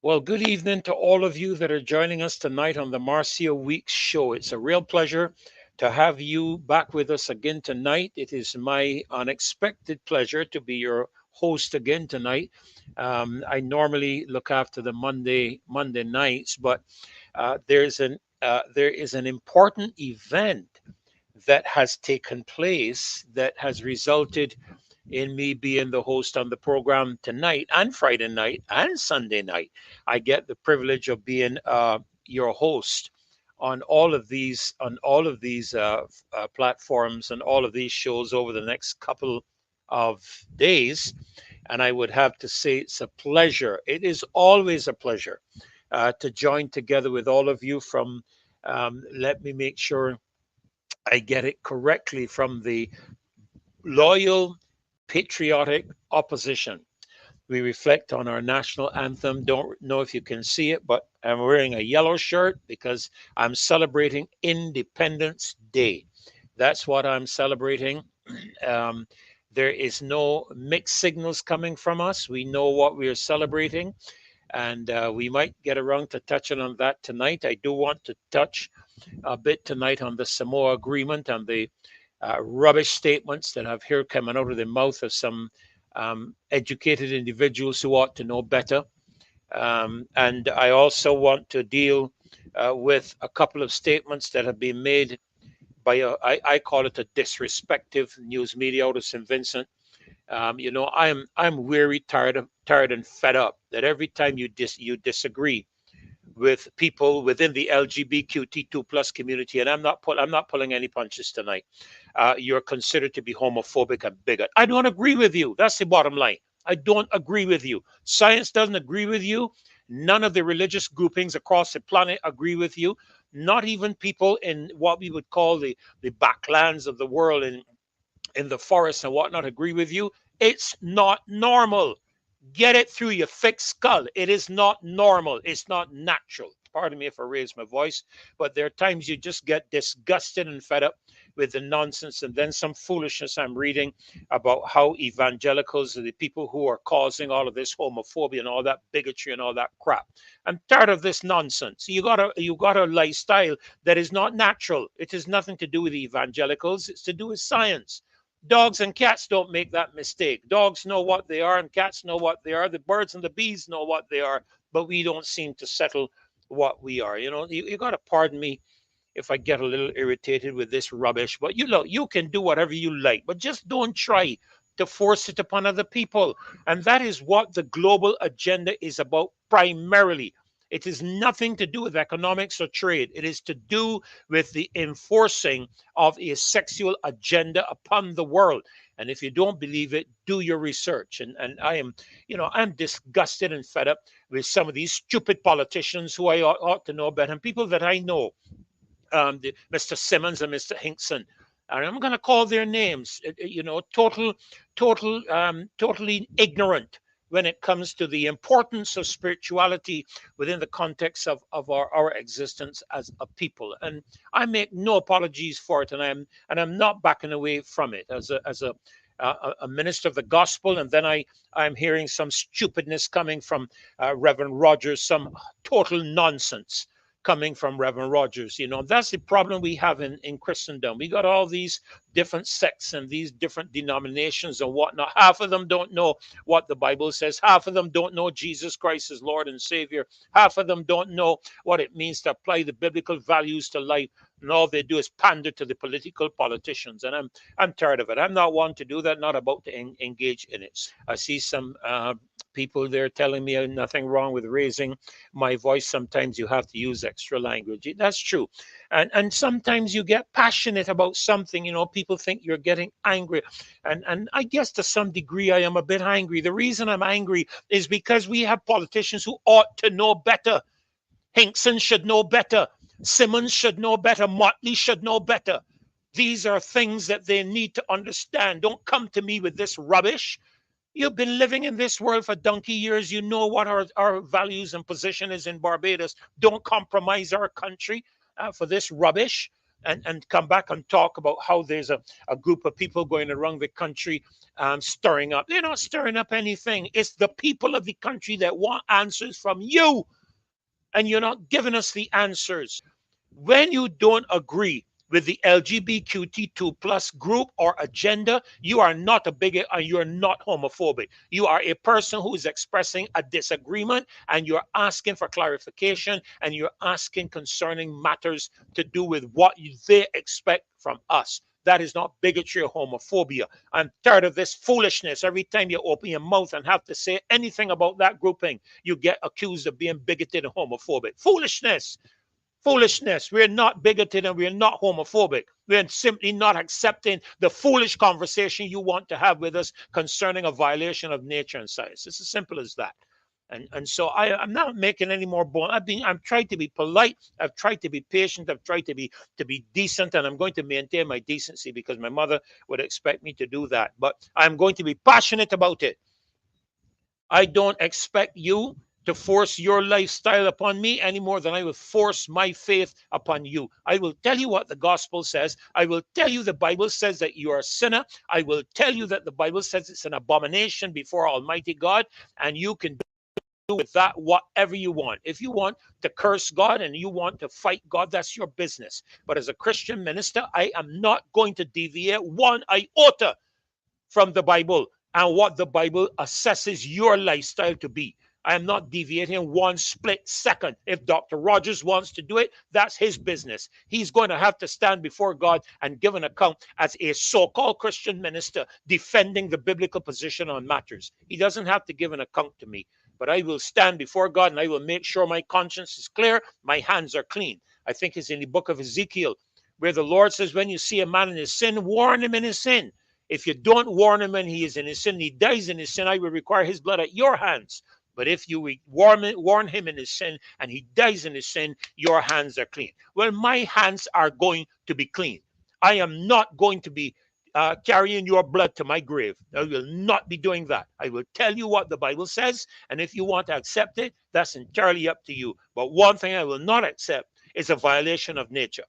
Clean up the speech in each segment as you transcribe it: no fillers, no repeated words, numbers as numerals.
Well, good evening to all of you that are joining us tonight on the Marcia Weeks show. It's a real pleasure to have you back with us again tonight. It is my unexpected pleasure to be your host again tonight. I normally look after the Monday nights, but there is an important event that has taken place that has resulted in me being the host on the program tonight and Friday night and Sunday night. I get the privilege of being your host on all of these platforms and all of these shows over the next couple of days. And I would have to say it's a pleasure. It is always a pleasure to join together with all of you from. Let me make sure I get it correctly from the loyal, patriotic opposition. We reflect on our national anthem. Don't know if you can see it, but I'm wearing a yellow shirt because I'm celebrating Independence Day. That's what I'm celebrating. Um, there is no mixed signals coming from us. We know what we are celebrating, and we might get around to touching on that tonight. I do want to touch a bit tonight on the Samoa Agreement and the rubbish statements that I've heard coming out of the mouth of some educated individuals who ought to know better. And I also want to deal with a couple of statements that have been made by I call it a disrespectful news media out of St. Vincent. I'm weary, tired and fed up that every time you disagree with people within the LGBTQ plus community, and I'm not pulling any punches tonight. You're considered to be homophobic and bigot. I don't agree with you. That's the bottom line. I don't agree with you. Science doesn't agree with you. None of the religious groupings across the planet agree with you. Not even people in what we would call the backlands of the world in the forests and whatnot agree with you. It's not normal. Get it through your thick skull. It is not normal. It's not natural. Pardon me if I raise my voice, but there are times you just get disgusted and fed up with the nonsense and then some foolishness I'm reading about how evangelicals are the people who are causing all of this homophobia and all that bigotry and all that crap. I'm tired of this nonsense. You got a lifestyle that is not natural. It has nothing to do with evangelicals. It's to do with science. Dogs and cats don't make that mistake. Dogs know what they are, and cats know what they are. The birds and the bees know what they are, but we don't seem to settle what we are. You got to pardon me if I get a little irritated with this rubbish, but you can do whatever you like, but just don't try to force it upon other people. And that is what the global agenda is about primarily. It is nothing to do with economics or trade. It is to do with the enforcing of a sexual agenda upon the world. And if you don't believe it, do your research. And I'm disgusted and fed up with some of these stupid politicians who I ought to know better, and people that I know, Mr. Simmons and Mr. Hinkson. And I'm going to call their names. Totally ignorant when it comes to the importance of spirituality within the context of our existence as a people. And I make no apologies for it, and I'm not backing away from it as a minister of the gospel. And then I'm hearing some stupidness coming from Reverend Rogers, some total nonsense coming from Reverend Rogers. That's the problem we have in Christendom. We got all these different sects and these different denominations and whatnot. Half of them don't know what the Bible says. Half of them don't know Jesus Christ as Lord and Savior. Half of them don't know what it means to apply the biblical values to life. And all they do is pander to the politicians. And I'm tired of it. I'm not one to do that, not about to engage in it. I see some people there telling me nothing wrong with raising my voice. Sometimes you have to use extra language. That's true. And sometimes you get passionate about something. People think you're getting angry. And I guess to some degree I am a bit angry. The reason I'm angry is because we have politicians who ought to know better. Hinkson should know better. Simmons should know better. Motley should know better. These are things that they need to understand. Don't come to me with this rubbish. You've been living in this world for donkey years. You know what our values and position is in Barbados. Don't compromise our country for this rubbish. and come back and talk about how there's a group of people going around the country stirring up. They're not stirring up anything. It's the people of the country that want answers from you, and you're not giving us the answers. When you don't agree with the LGBTQ2 plus group or agenda, you are not a bigot and you're not homophobic. You are a person who is expressing a disagreement and you're asking for clarification and you're asking concerning matters to do with what they expect from us. That is not bigotry or homophobia. I'm tired of this foolishness. Every time you open your mouth and have to say anything about that grouping, you get accused of being bigoted and homophobic. Foolishness. Foolishness. We're not bigoted and we're not homophobic. We're simply not accepting the foolish conversation you want to have with us concerning a violation of nature and science. It's as simple as that. And so I'm not making any more bone. I'm trying to be polite. I've tried to be patient. I've tried to be decent, and I'm going to maintain my decency because my mother would expect me to do that. But I'm going to be passionate about it. I don't expect you to force your lifestyle upon me any more than I will force my faith upon you. I will tell you what the gospel says. I will tell you the Bible says that you are a sinner. I will tell you that the Bible says it's an abomination before Almighty God, and you can do with that whatever you want. If you want to curse God and you want to fight God, that's your business. But as a Christian minister, I am not going to deviate one iota from the Bible and what the Bible assesses your lifestyle to be. I am not deviating one split second. If Dr. Rogers wants to do it, that's his business. He's going to have to stand before God and give an account as a so-called Christian minister defending the biblical position on matters. He doesn't have to give an account to me, but I will stand before God and I will make sure my conscience is clear, my hands are clean. I think it's in the book of Ezekiel where the Lord says, when you see a man in his sin, warn him in his sin. If you don't warn him when he is in his sin, he dies in his sin, I will require his blood at your hands. But if you warn him in his sin and he dies in his sin, your hands are clean. Well, my hands are going to be clean. I am not going to be carrying your blood to my grave. I will not be doing that. I will tell you what the Bible says, and if you want to accept it, that's entirely up to you. But one thing I will not accept is a violation of nature.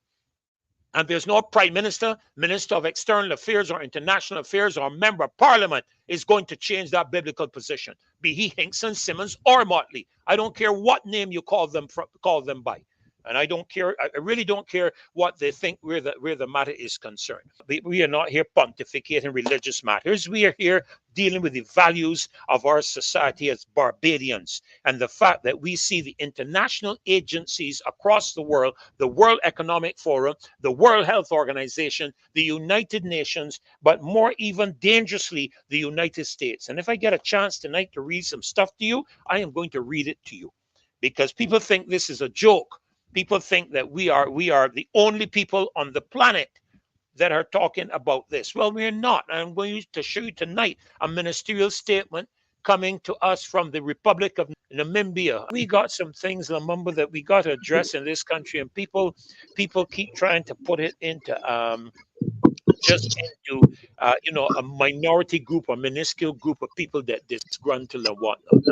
And there's no prime minister, minister of external affairs or international affairs or member of parliament is going to change that biblical position. Be he Hinkson, Simmons, or Motley. I don't care what name you call them by. And I don't care. I really don't care what they think where the matter is concerned. We are not here pontificating religious matters. We are here dealing with the values of our society as Barbadians, and the fact that we see the international agencies across the World Economic Forum, the World Health Organization, the United Nations, but more even dangerously, the United States. And if I get a chance tonight to read some stuff to you, I am going to read it to you, because people think this is a joke. People think that we are the only people on the planet that are talking about this. Well, we're not. I'm going to show you tonight a ministerial statement coming to us from the Republic of Namibia. We got some things, Lamumba, that we got to address in this country, and people keep trying to put it into just into a minority group or minuscule group of people that disgruntled and whatnot.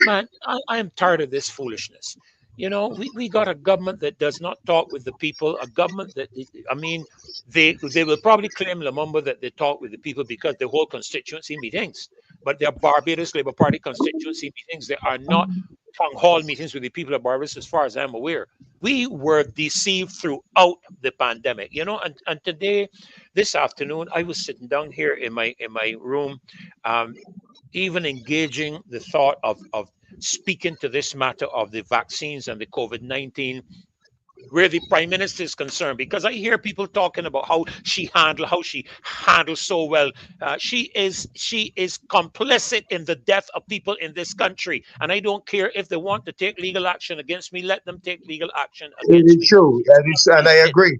Man, I am tired of this foolishness. We got a government that does not talk with the people, a government that, they will probably claim, Lamumba, that they talk with the people because they hold constituency meetings, but they're Barbados Labour Party constituency meetings. They are not town hall meetings with the people of Barbados, as far as I'm aware. We were deceived throughout the pandemic, and today, this afternoon, I was sitting down here in my room, even engaging the thought of speaking to this matter of the vaccines and the COVID-19, where the prime minister is concerned, because I hear people talking about how she handles so well. She is complicit in the death of people in this country, and I don't care if they want to take legal action against me. Let them take legal action against me. It is true, and I agree.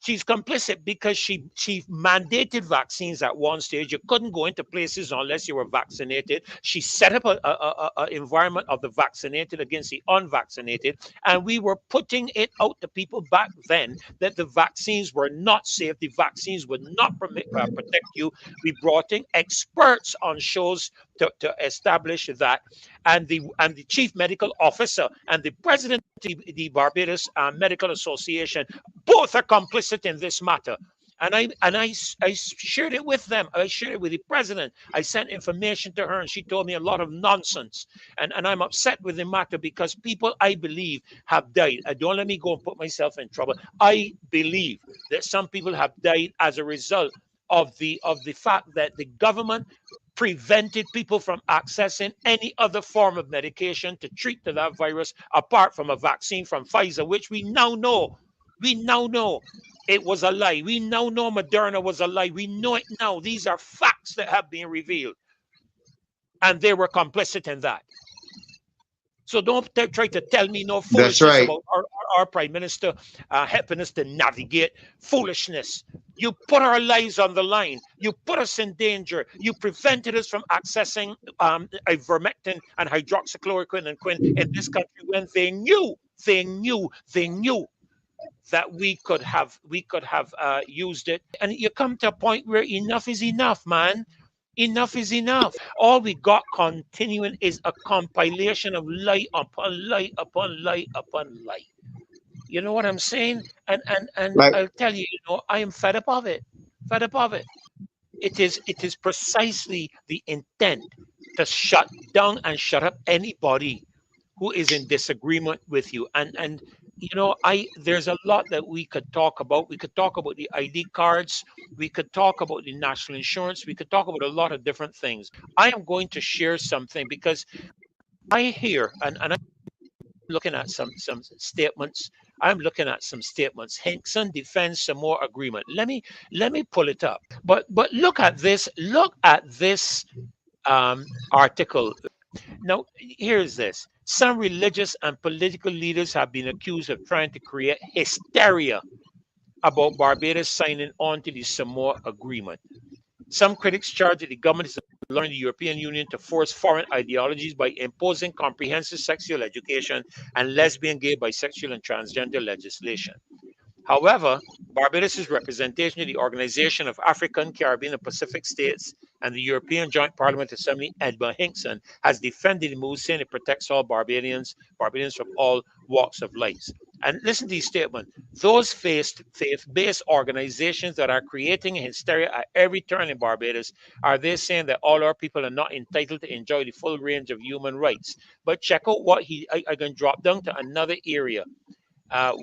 She's complicit because she mandated vaccines at one stage. You couldn't go into places unless you were vaccinated. She set up a environment of the vaccinated against the unvaccinated, and we were putting it out to people back then that the vaccines were not safe. The vaccines would not protect you. We brought in experts on shows to establish that, and the chief medical officer and the president of the Barbados Medical Association both are complicit in this matter. And I shared it with them. I shared it with the president. I sent information to her, and she told me a lot of nonsense. And I'm upset with the matter because people, I believe, have died. Don't let me go and put myself in trouble. I believe that some people have died as a result of the fact that the government prevented people from accessing any other form of medication to treat to that virus apart from a vaccine from Pfizer, which we now know it was a lie. We now know Moderna was a lie. We know it now. These are facts that have been revealed, and they were complicit in that. So don't try to tell me no That's foolishness right. about our prime minister helping us to navigate foolishness. You put our lives on the line. You put us in danger. You prevented us from accessing ivermectin and hydroxychloroquine and quin in this country when they knew that we could have used it. And you come to a point where enough is enough, man. Enough is enough. All we got continuing is a compilation of lie upon lie upon lie upon lie. You know what I'm saying? And Like, I'll tell you, I am fed up of it. Fed up of it. It is precisely the intent to shut down and shut up anybody who is in disagreement with you. And I there's a lot that we could talk about. We could talk about the ID cards. We could talk about the national insurance. We could talk about a lot of different things. I am going to share something because I hear and I'm looking at some statements. I'm looking at some statements. Hinkson defends some more agreement. Let me pull it up. But look at this. Look at this article. Now, here's this. Some religious and political leaders have been accused of trying to create hysteria about Barbados signing on to the Samoa Agreement. Some critics charge that the government is allowing the European Union to force foreign ideologies by imposing comprehensive sexual education and lesbian, gay, bisexual, and transgender legislation. However, Barbados' representation in the Organization of African, Caribbean, and Pacific States and the European Joint Parliament Assembly, Edmund Hinkson, has defended the move, saying it protects all Barbadians from all walks of life. And listen to the statement. Those faith-based organizations that are creating hysteria at every turn in Barbados, are they saying that all our people are not entitled to enjoy the full range of human rights? But check out what I can drop down to another area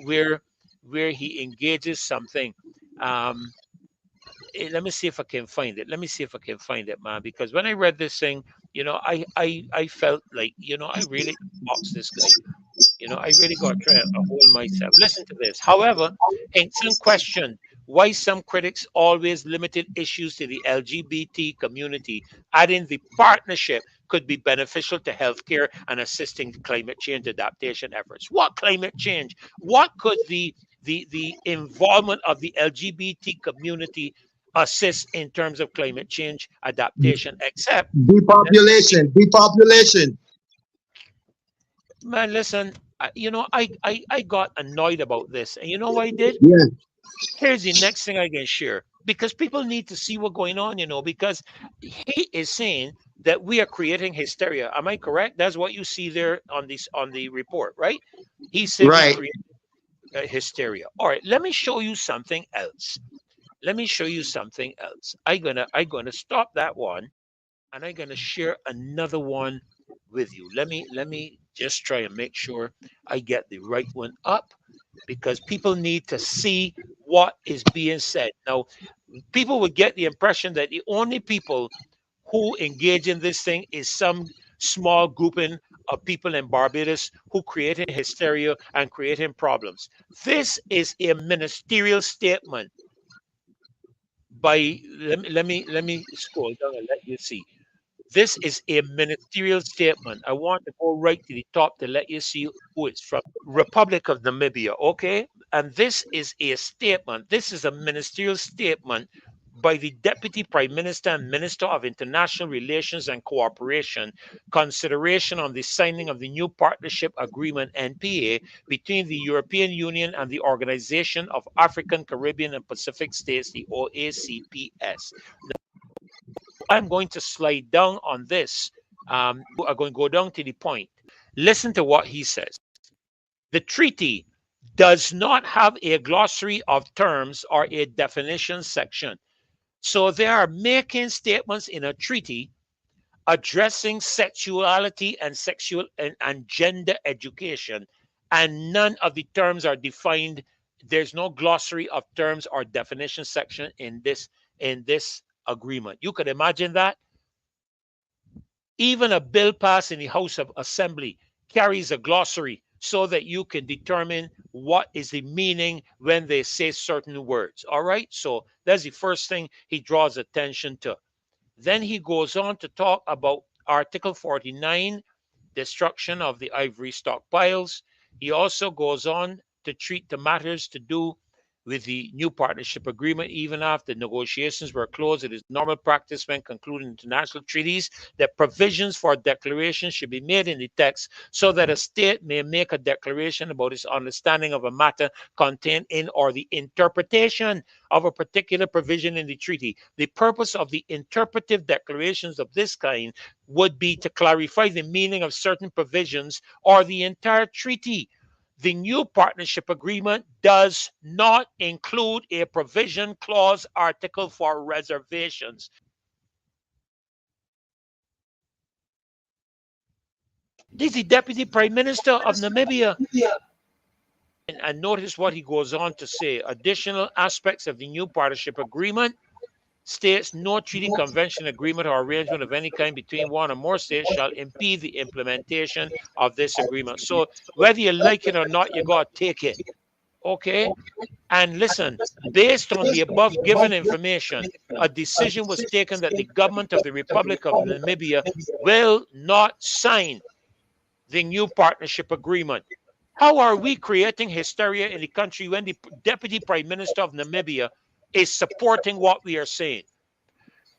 where he engages something. Um, Let me see if I can find it. Let me see if I can find it, man. Because when I read this thing, I felt like, I really box this guy. I really got to try and hold myself. Listen to this. However, Hinkson questioned why some critics always limited issues to the LGBT community, adding the partnership could be beneficial to healthcare and assisting climate change adaptation efforts. What climate change? What could the involvement of the LGBT community assist in terms of climate change adaptation, except depopulation. man, listen, I got annoyed about this. And you know what I did? Yeah. Here's the next thing I can share. Because people need to see what's going on, because he is saying that we are creating hysteria. Am I correct? That's what you see there on the report, right? He said we Right. create hysteria. All right, let me show you something else. Let me show you something else. I'm gonna stop that one, and I'm gonna share another one with you. Let me just try and make sure I get the right one up because people need to see what is being said. Now, people would get the impression that the only people who engage in this thing is some small grouping of people in Barbados who creating hysteria and creating problems. This is a ministerial statement by let me scroll down and let you see. This is a ministerial statement. I want to go right to the top to let you see who it's from. Republic of Namibia, okay? And this is a statement. This is a ministerial statement by the Deputy Prime Minister and Minister of International Relations and Cooperation, consideration on the signing of the new partnership agreement NPA between the European Union and the Organization of African, Caribbean, and Pacific States, the OACPS. I'm going to slide down on this. I'm going to go down to the point. Listen to what he says. The treaty does not have a glossary of terms or a definition section. So they are making statements in a treaty addressing sexuality and and gender education, and none of the terms are defined. There's no glossary of terms or definition section in this agreement. You could imagine that. Even a bill passed in the House of Assembly carries a glossary so that you can determine what is the meaning when they say certain words. All right, so that's the first thing he draws attention to. Then he goes on to talk about Article 49, destruction of the ivory stockpiles. He also goes on to treat the matters to do with the new partnership agreement. Even after negotiations were closed, it is normal practice when concluding international treaties that provisions for declaration should be made in the text so that a state may make a declaration about its understanding of a matter contained in or the interpretation of a particular provision in the treaty. The purpose of the interpretive declarations of this kind would be to clarify the meaning of certain provisions or the entire treaty. The new partnership agreement does not include a provision clause article for reservations. This is the Deputy Prime Minister of Namibia. And notice what he goes on to say. Additional aspects of the new partnership agreement states no treaty, convention, agreement, or arrangement of any kind between one or more states shall impede the implementation of this agreement. So whether you like it or not, you got to take it. Okay? And listen, based on the above given information, a decision was taken that the government of the Republic of Namibia will not sign the new partnership agreement. How are we creating hysteria in the country when the Deputy Prime Minister of Namibia is supporting what we are saying?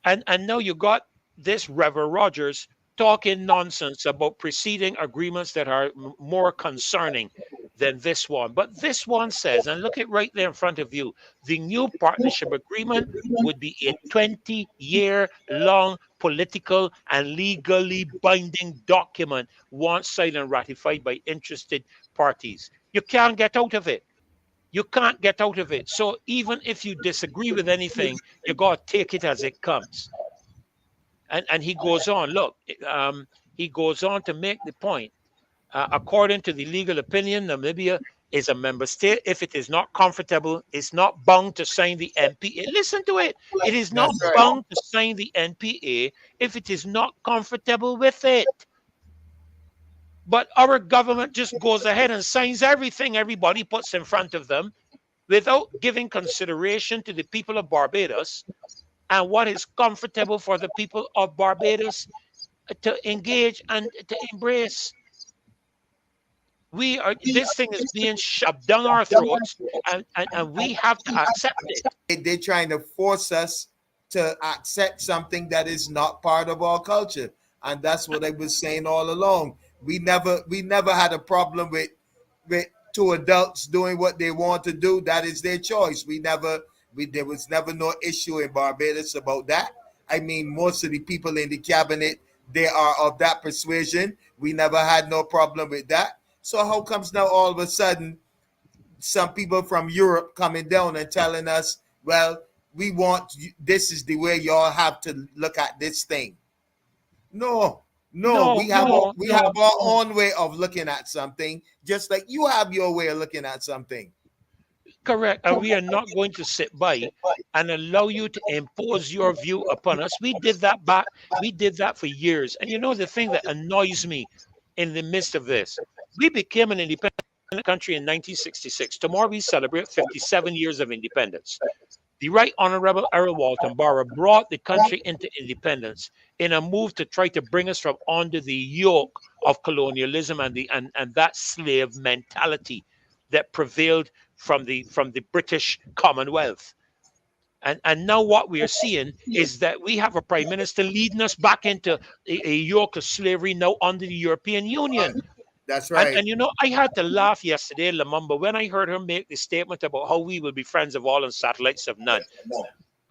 And now you got this Reverend Rogers talking nonsense about preceding agreements that are more concerning than this one. But this one says, and look at right there in front of you, the new partnership agreement would be a 20-year-long political and legally binding document once signed and ratified by interested parties. You can't get out of it. You can't get out of it. So even if you disagree with anything, you got to take it as it comes. And he goes on, look, he goes on to make the point. According to the legal opinion, Namibia is a member state. If it is not comfortable, it's not bound to sign the NPA. Listen to it. It is not bound to sign the NPA if it is not comfortable with it. But our government just goes ahead and signs everything everybody puts in front of them without giving consideration to the people of Barbados and what is comfortable for the people of Barbados to engage and to embrace. This thing is being shoved down our throats, and we have to accept it. They're trying to force us to accept something that is not part of our culture. And that's what I was saying all along. We never had a problem with two adults doing what they want to do. That is their choice. There was never no issue in Barbados about that. I mean, most of the people in the cabinet, they are of that persuasion. We never had no problem with that. So how comes now all of a sudden some people from Europe coming down and telling us, well, this is the way y'all have to look at this thing? No, we have our own way of looking at something, just like you have your way of looking at something. Correct. And we are not going to sit by and allow you to impose your view upon us. We did that for years. And you know the thing that annoys me in the midst of this, we became an independent country in 1966. Tomorrow we celebrate 57 years of independence. The Right Honorable Errol Walton Barrow brought the country into independence in a move to try to bring us from under the yoke of colonialism and that slave mentality that prevailed from the British Commonwealth. And now what we are seeing is that we have a prime minister leading us back into a yoke of slavery now under the European Union. That's right. And you know, I had to laugh yesterday, Lamumba, when I heard her make the statement about how we will be friends of all and satellites of none.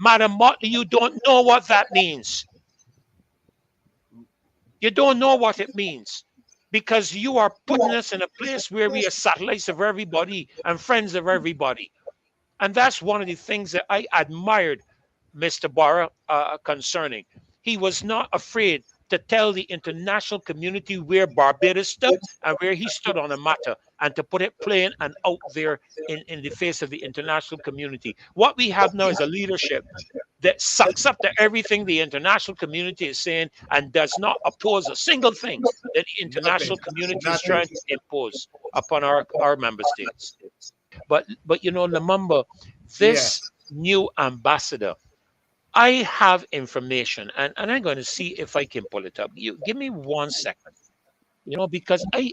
Madam Motley, you don't know what that means. You don't know what it means. because you are putting us in a place where we are satellites of everybody and friends of everybody. And that's one of the things that I admired Mr. Barra concerning. He was not afraid to tell the international community where Barbados stood and where he stood on a matter, and to put it plain and out there in the face of the international community. What we have now is a leadership that sucks up to everything the international community is saying and does not oppose a single thing that the international community is trying to impose upon our member states. But you know, Lamamba, Yeah. this new ambassador, I have information, and I'm going to see if I can pull it up. You give me 1 second, you know, because I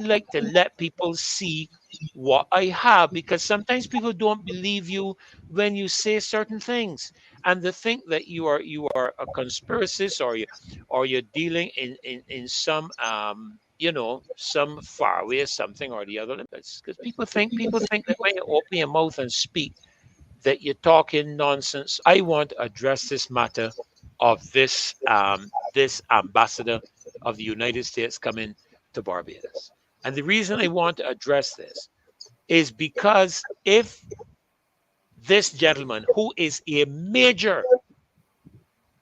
like to let people see what I have, because sometimes people don't believe you when you say certain things, and they think that you are a conspiracist, or you're dealing in some you know, some faraway something or the other. Because people think that when you open your mouth and speak, that you're talking nonsense. I want to address this matter of this ambassador of the United States coming to Barbados. And the reason I want to address this is because if this gentleman, who is a major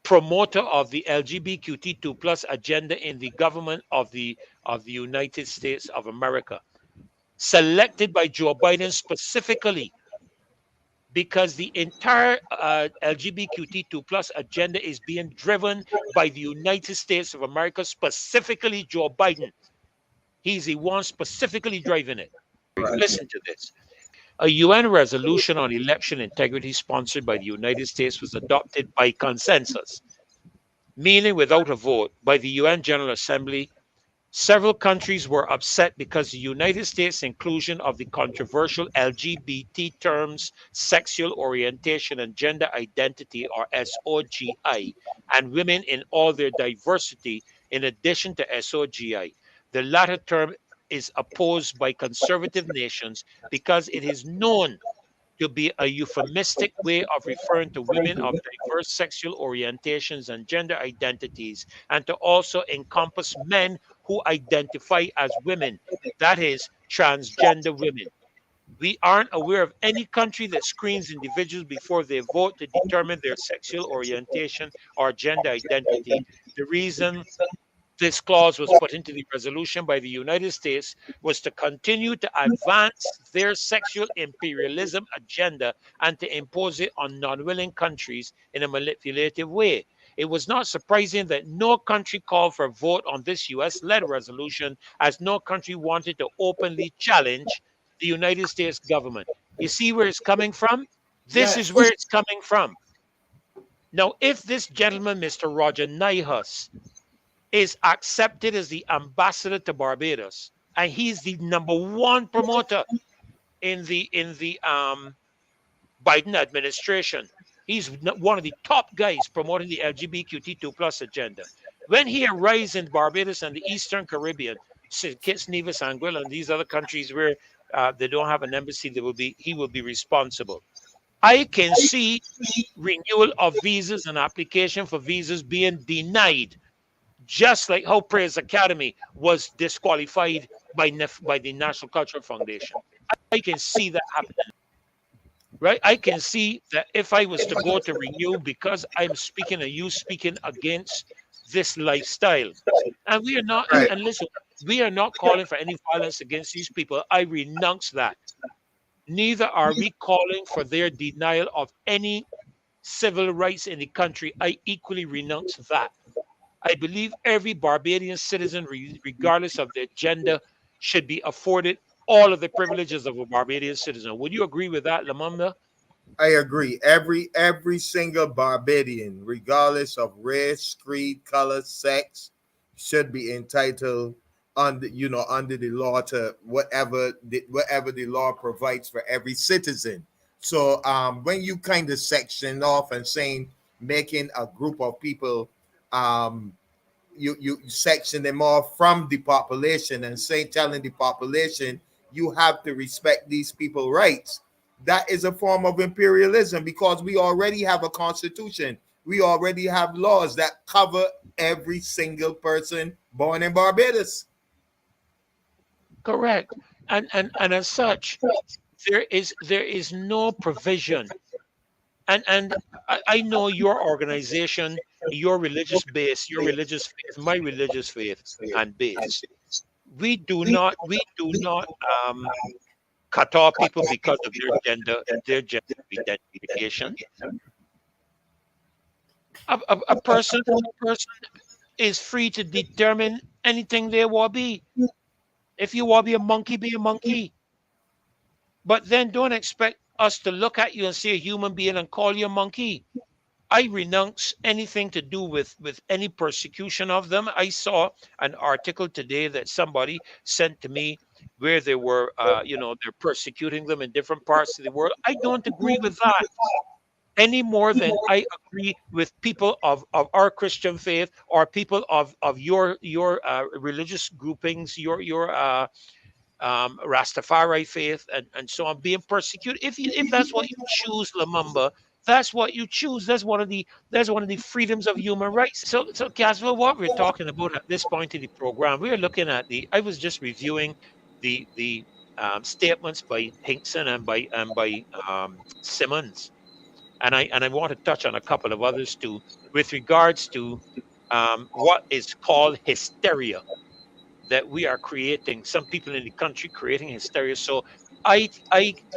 promoter of the LGBTQ2 plus agenda in the government of the United States of America, selected by Joe Biden specifically, because the entire LGBTQ2 plus agenda is being driven by the United States of America, specifically Joe Biden. He's the one specifically driving it. Listen to this. A UN resolution on election integrity sponsored by the United States was adopted by consensus, meaning without a vote, by the UN General Assembly. Several countries were upset because the United States' inclusion of the controversial LGBT terms sexual orientation and gender identity, or SOGI, and women in all their diversity, in addition to SOGI. The latter term is opposed by conservative nations because it is known to be a euphemistic way of referring to women of diverse sexual orientations and gender identities, and to also encompass men who identify as women, that is, transgender women. We aren't aware of any country that screens individuals before they vote to determine their sexual orientation or gender identity. The reason this clause was put into the resolution by the United States was to continue to advance their sexual imperialism agenda and to impose it on non-willing countries in a manipulative way. It was not surprising that no country called for a vote on this US-led resolution, as no country wanted to openly challenge the United States government. You see where it's coming from? This is where Yes. it's coming from. Now, if this gentleman, Mr. Roger Nihus, is accepted as the ambassador to Barbados, and he's the number one promoter in the Biden administration. He's one of the top guys promoting the LGBTQ2 plus agenda. When he arrives in Barbados and the Eastern Caribbean, Kitts, Nevis, Anguilla, and these other countries where they don't have an embassy, he will be responsible. I can see renewal of visas and application for visas being denied, just like how Prayers Academy was disqualified by the National Cultural Foundation. I can see that happening, right? I can see that if I was to go to renew, because I'm speaking and you speaking against this lifestyle, and we are not, Right. and listen, we are not calling for any violence against these people. I renounce that. Neither are we calling for their denial of any civil rights in the country. I equally renounce that. I believe every Barbadian citizen, regardless of their gender, should be afforded all of the privileges of a Barbadian citizen. Would you agree with that, Lamunda? I agree. Every single Barbadian, regardless of race, creed, color, sex, should be entitled under the law to whatever the law provides for every citizen. So when you kind of section off and saying making a group of people um you section them off from the population and say telling the population you have to respect these people rights, that is a form of imperialism, because we already have a constitution, we already have laws that cover every single person born in Barbados. Correct. And as such, there is no provision. And I know your organization, your religious base, your religious faith, my religious faith and base. We do not cut off people because of their gender identification. A person is free to determine anything they want to be. If you want to be a monkey. But then don't expect us to look at you and see a human being and call you a monkey. I renounce anything to do with any persecution of them. I saw an article today that somebody sent to me where they were, they're persecuting them in different parts of the world. I don't agree with that any more than I agree with people of our Christian faith or people of your religious groupings, your Rastafari faith, and so on, being persecuted. If that's what you choose, Lamumba, that's what you choose. That's one of the freedoms of human rights. So Caswell, what we're talking about at this point in the program, we are looking at I was just reviewing the statements by Hinkson and by Simmons, and I want to touch on a couple of others too, with regards to what is called hysteria that we are creating. Some people in the country creating hysteria. So I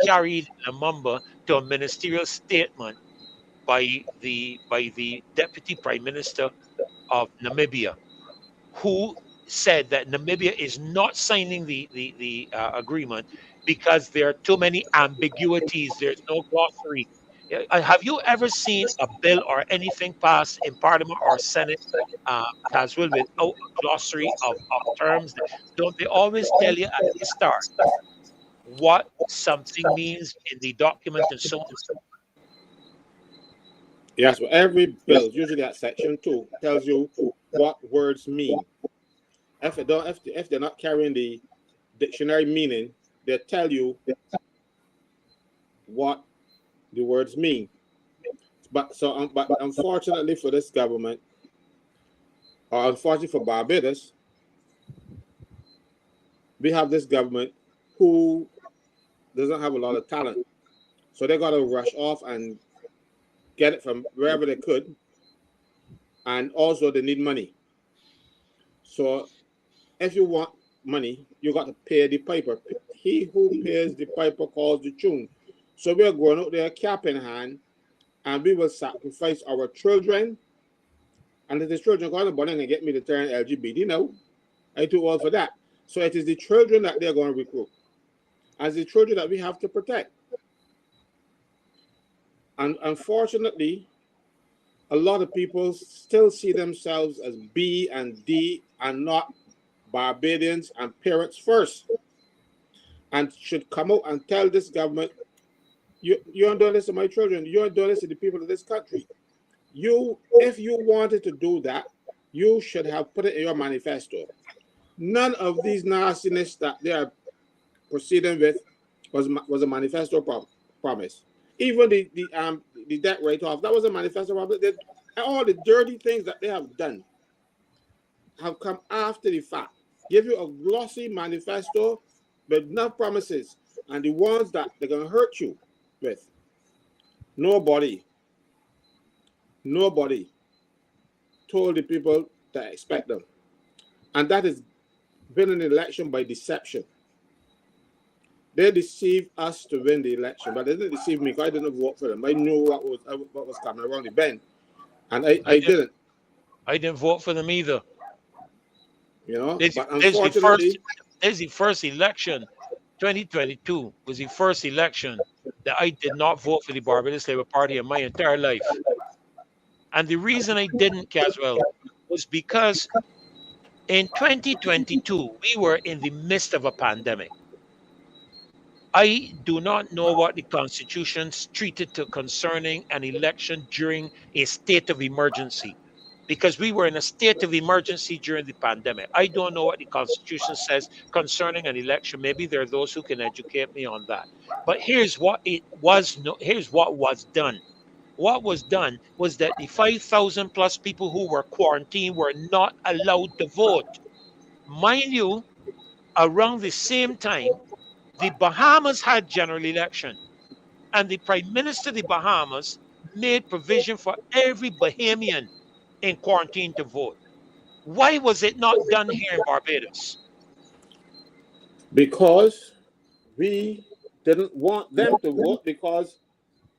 carried Lamumba to a ministerial statement by the deputy prime minister of Namibia, who said that Namibia is not signing the agreement because there are too many ambiguities. There's no glossary. Have you ever seen a bill or anything passed in Parliament or Senate, Caswell, without a glossary of terms? Don't they always tell you at the start what something means in the document and so on? Yes, well, every bill, usually at section 2, tells you what words mean. If they're not carrying the dictionary meaning, they tell you what the words mean. But unfortunately for this government, or unfortunately for Barbados, we have this government who doesn't have a lot of talent. So they got to rush off and get it from wherever they could. And also they need money. So if you want money, you got to pay the piper. He who pays the piper calls the tune. So we are going out there cap in hand, and we will sacrifice our children. And if the children going to born and get me to turn LGBT, I too old for that. So it is the children that they're going to recruit. As the children that we have to protect. And unfortunately, a lot of people still see themselves as B and D and not Barbadians and parents first. And should come out and tell this government, you aren't doing this to my children. You aren't doing this to the people of this country. If you wanted to do that, you should have put it in your manifesto. None of these nastiness that they are proceeding with was a manifesto promise. Even the debt write-off, that was a manifesto promise. All the dirty things that they have done have come after the fact. Give you a glossy manifesto with enough promises, and the ones that they're going to hurt you with, nobody told the people to expect them. And that has been an election by deception. They deceived us to win the election, but they didn't deceive me because I didn't vote for them. I knew what was coming around the bend, and I didn't. I didn't vote for them either. But unfortunately, there's the first election. 2022 was the first election that I did not vote for the Barbados Labour Party in my entire life. And the reason I didn't, Caswell, was because in 2022, we were in the midst of a pandemic. I do not know what the Constitution treated to concerning an election during a state of emergency, because we were in a state of emergency during the pandemic. I don't know what the Constitution says concerning an election. Maybe there are those who can educate me on that. But here's what was done. What was done was that the 5,000 plus people who were quarantined were not allowed to vote. Mind you, around the same time, the Bahamas had general election, and the Prime Minister of the Bahamas made provision for every Bahamian in quarantine to vote. Why was it not done here in Barbados? Because we didn't want them to vote, because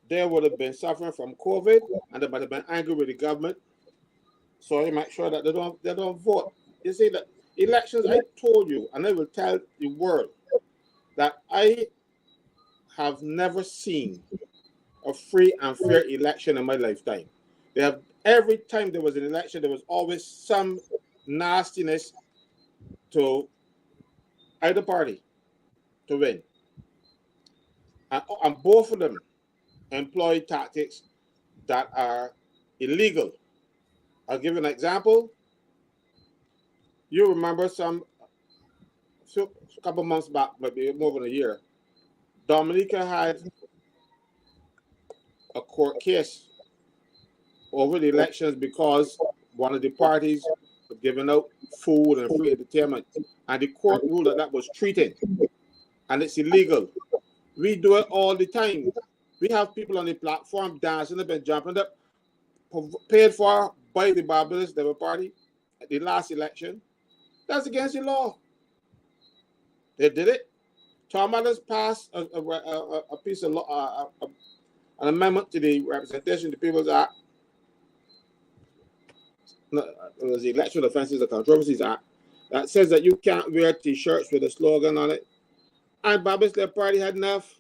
they would have been suffering from COVID and they might have been angry with the government. So you make sure that they don't vote. You see, that elections, I told you, and I will tell the world that I have never seen a free and fair election in my lifetime. They have, every time there was an election, there was always some nastiness to either party to win. And both of them employ tactics that are illegal. I'll give you an example. You remember a couple months back, maybe more than a year, Dominica had a court case over the elections because one of the parties was giving out food and free entertainment, and the court ruled that was treating, and it's illegal. We do it all the time. We have people on the platform dancing up and jumping up, paid for by the Barbados Labour Party at the last election. That's against the law. They did it. Tom Adams passed a piece of law, an amendment to the Representation of the People's Act. It was the Election Offences and Controversies Act that says that you can't wear T-shirts with a slogan on it. And Barbados Labour Party had enough.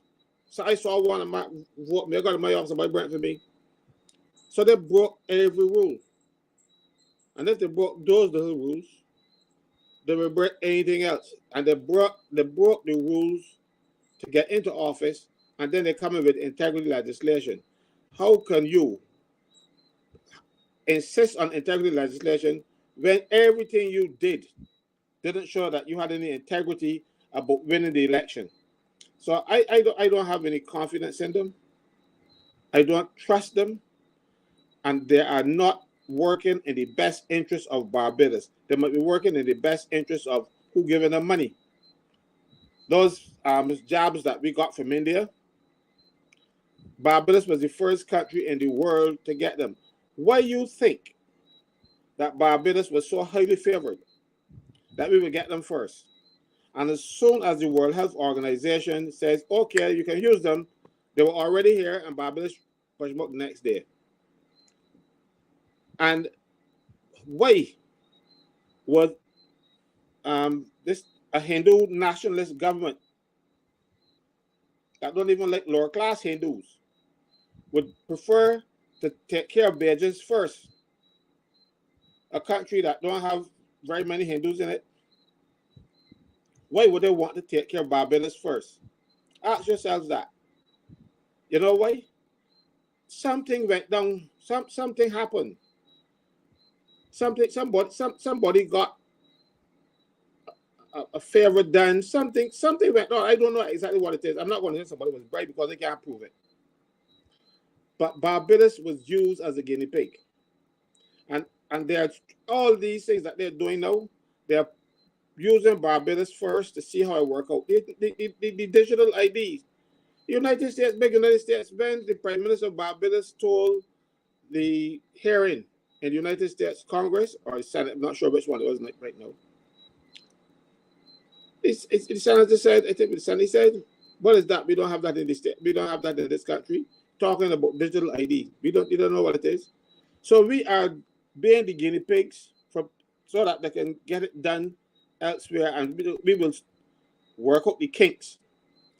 So I saw one of my vote me. I got in my office, somebody brought it for me. So they broke every rule. And if they broke those little rules, they will break anything else. And they broke the rules to get into office, and then they come in with integrity legislation. How can you insist on integrity legislation when everything you did didn't show that you had any integrity about winning the election? So I don't have any confidence in them. I don't trust them, and they are not working in the best interest of Barbados. They might be working in the best interest of who giving them money. Those jobs that we got from India, Barbados was the first country in the world to get them. Why you think that Barbados was so highly favored that we would get them first? And as soon as the World Health Organization says, okay, you can use them, they were already here, and Barbados pushed them up the next day. And why was this a Hindu nationalist government that don't even like lower class Hindus would prefer to take care of Bajans first? A country that don't have very many Hindus in it. Why would they want to take care of Barbados first? Ask yourselves that. You know why? Something went down. Something happened. Somebody got a favor done. Something went on. I don't know exactly what it is. I'm not going to say somebody was bribed because they can't prove it. But Barbados was used as a guinea pig. And there are all these things that they're doing now. They're using Barbados first to see how it works out. The digital IDs. United States, big United States, when the Prime Minister of Barbados told the hearing in the United States Congress or the Senate, I'm not sure which one it was right now. The senator said, I think the senator said, what is that? We don't have that in this state. We don't have that in this country. Talking about digital ID. You don't know what it is. So we are being the guinea pigs so that they can get it done elsewhere, and we will work out the kinks.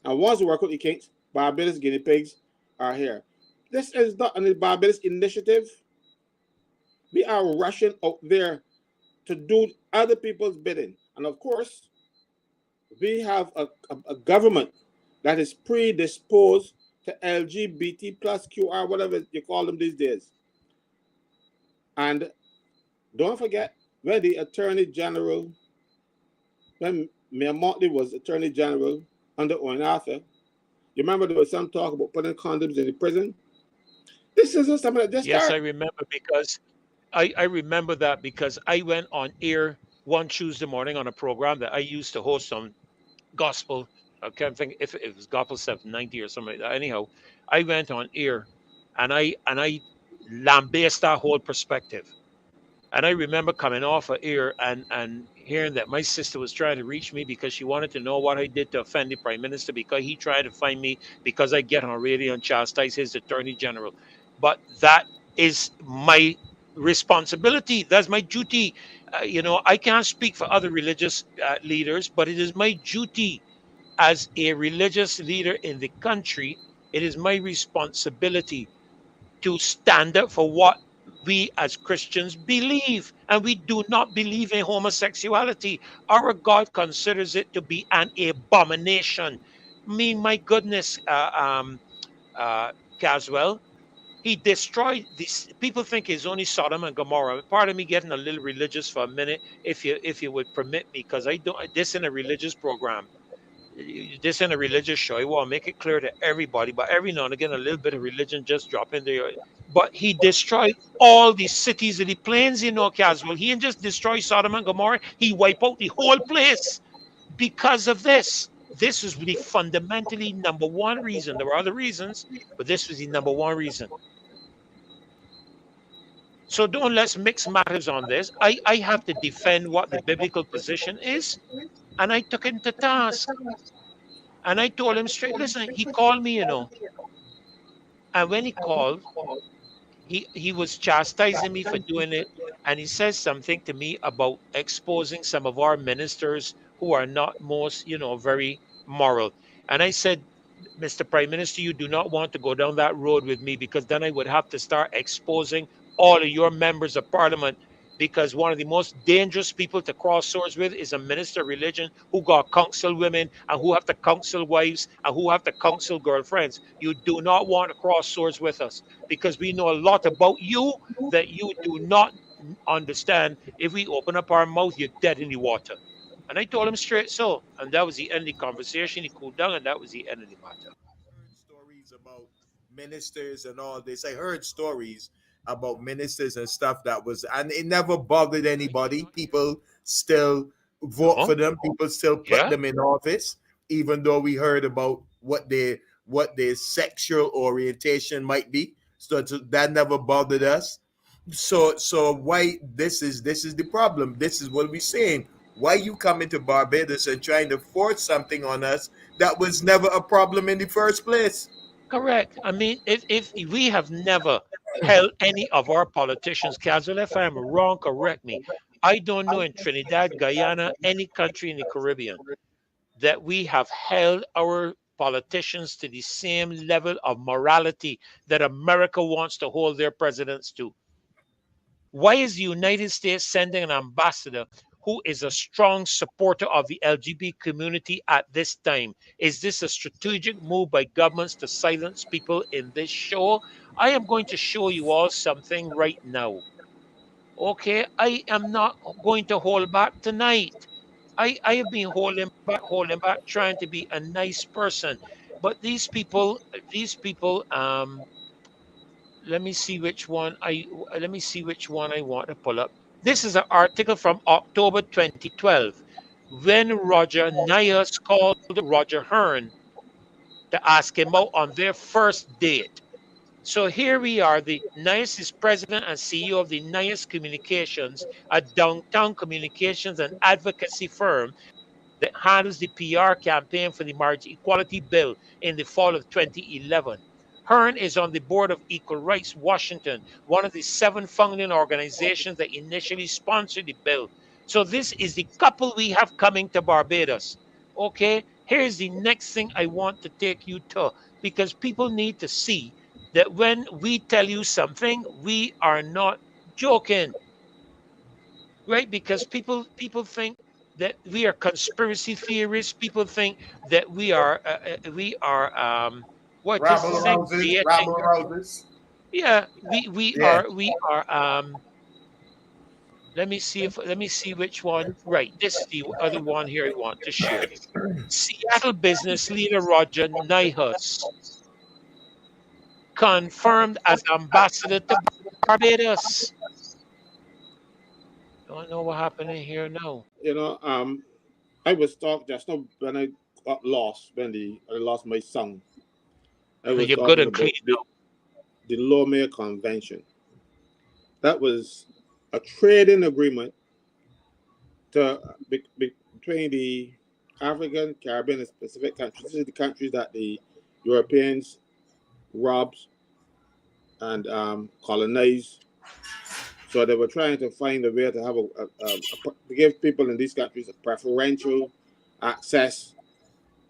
And once we work out the kinks, Barbados guinea pigs are here. This is not a Barbados initiative. We are rushing out there to do other people's bidding. And of course, we have a government that is predisposed to LGBT plus QR, whatever you call them these days. And don't forget, when the Attorney General, when Mayor Motley was Attorney General under Owen Arthur, you remember there was some talk about putting condoms in the prison? This isn't something that just Yes, started. I remember because I remember that because I went on air one Tuesday morning on a program that I used to host on gospel. I can't think if it was gospel 790 or something like that. Anyhow, I went on air and I lambasted that whole perspective. And I remember coming off of air and hearing that my sister was trying to reach me because she wanted to know what I did to offend the prime minister, because he tried to find me because I get on radio and chastise his attorney general. But that is my responsibility. That's my duty. I can't speak for other religious leaders, but it is my duty as a religious leader in the country. It is my responsibility to stand up for what we as Christians believe. And we do not believe in homosexuality. Our God considers it to be an abomination. My goodness, Caswell, he destroyed this. People think it's only Sodom and Gomorrah. Part of me getting a little religious for a minute, if you would permit me, because I don't this in a religious program. This in a religious show. I want to make it clear to everybody, but every now and again, a little bit of religion just drop in there. But he destroyed all the cities of the plains, Caswell. He didn't just destroy Sodom and Gomorrah, he wiped out the whole place because of this. This was the fundamentally number one reason. There were other reasons, but this was the number one reason. So don't let's mix matters on this. I have to defend what the biblical position is, and I took him to task. And I told him straight, listen, he called me, and when he called, he was chastising me for doing it. And he says something to me about exposing some of our ministers who are not most, very moral. And I said, Mr. Prime Minister, you do not want to go down that road with me, because then I would have to start exposing all of your members of parliament, because one of the most dangerous people to cross swords with is a minister of religion who got counsel women and who have to counsel wives and who have to counsel girlfriends. You do not want to cross swords with us, because we know a lot about you that you do not understand. If we open up our mouth, you're dead in the water. And I told him straight so. And that was the end of the conversation. He cooled down, and that was the end of the matter. Heard stories about ministers and all this. I heard stories about ministers and stuff that was, and it never bothered anybody. People still vote No? for them. People still put Yeah? them in office, even though we heard about what their sexual orientation might be. So that never bothered us. So why this is the problem. This is what we're saying. Why you coming to Barbados and trying to force something on us that was never a problem in the first place? Correct. I mean, if we have never held any of our politicians, Castle, if I'm wrong, correct me. I don't know in Trinidad, Guyana, any country in the Caribbean, that we have held our politicians to the same level of morality that America wants to hold their presidents to. Why is the United States sending an ambassador who is a strong supporter of the LGBT community at this time? Is this a strategic move by governments to silence people in this show? I am going to show you all something right now. Okay, I am not going to hold back tonight. I have been holding back, trying to be a nice person. But these people, let me see which one I want to pull up. This is an article from October 2012, when Roger Nyers called Roger Hearn to ask him out on their first date. So here we are. The Nyers is president and CEO of the Nyers Communications, a downtown communications and advocacy firm that handles the PR campaign for the marriage equality bill in the fall of 2011. Hearn is on the board of Equal Rights Washington, one of the 7 founding organizations that initially sponsored the bill. So this is the couple we have coming to Barbados. Okay, here's the next thing I want to take you to, because people need to see that when we tell you something, we are not joking, right? Because people think that we are conspiracy theorists. People think that we are what is the Rabble saying, rousers, creating. rabble rousers. Yeah, we Yeah. are we are let me see which one. Right, this is the other one here I want to share. Seattle business leader Roger Nyhus confirmed as ambassador to Barbados. Don't know what happened in here now. You know, I was talking just now when I got lost I lost my song. I was You're good talking and clean about the Lome Convention. That was a trading agreement between the African, Caribbean, and Pacific countries. This is the countries that the Europeans robbed and colonized. So they were trying to find a way to have to give people in these countries a preferential access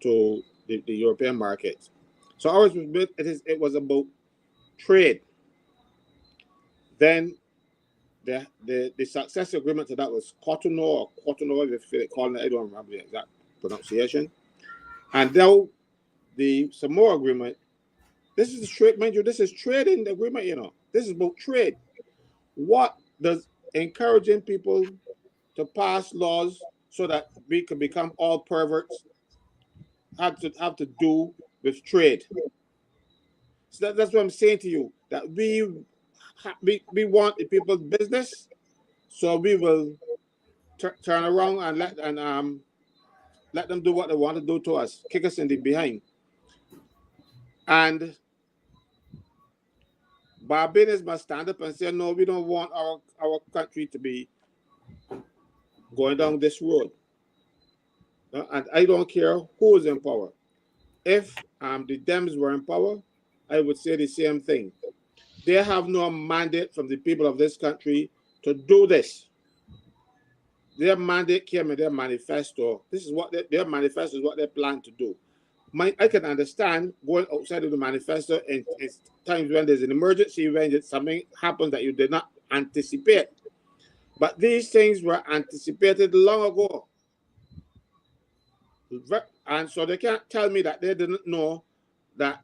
to the European markets. So ours was it was about trade. Then the success agreement to that was Cotonou or Cotonou, if they call it, I don't remember the exact pronunciation. And now the Samoa agreement, this is trade, mind you, this is trading agreement, you know. This is about trade. What does encouraging people to pass laws so that we can become all perverts have to do with trade? So that's what I'm saying to you, that we want the people's business, so we will turn around and let them do what they want to do to us, kick us in the behind. And Barbadians must stand up and say, no, we don't want our country to be going down this road. And I don't care who is in power. If the Dems were in power, I would say the same thing. They have no mandate from the people of this country to do this. Their mandate came in their manifesto. This is what their manifesto is what they plan to do. I can understand going outside of the manifesto in times when there's an emergency, when something happens that you did not anticipate. But these things were anticipated long ago. And so they can't tell me that they didn't know that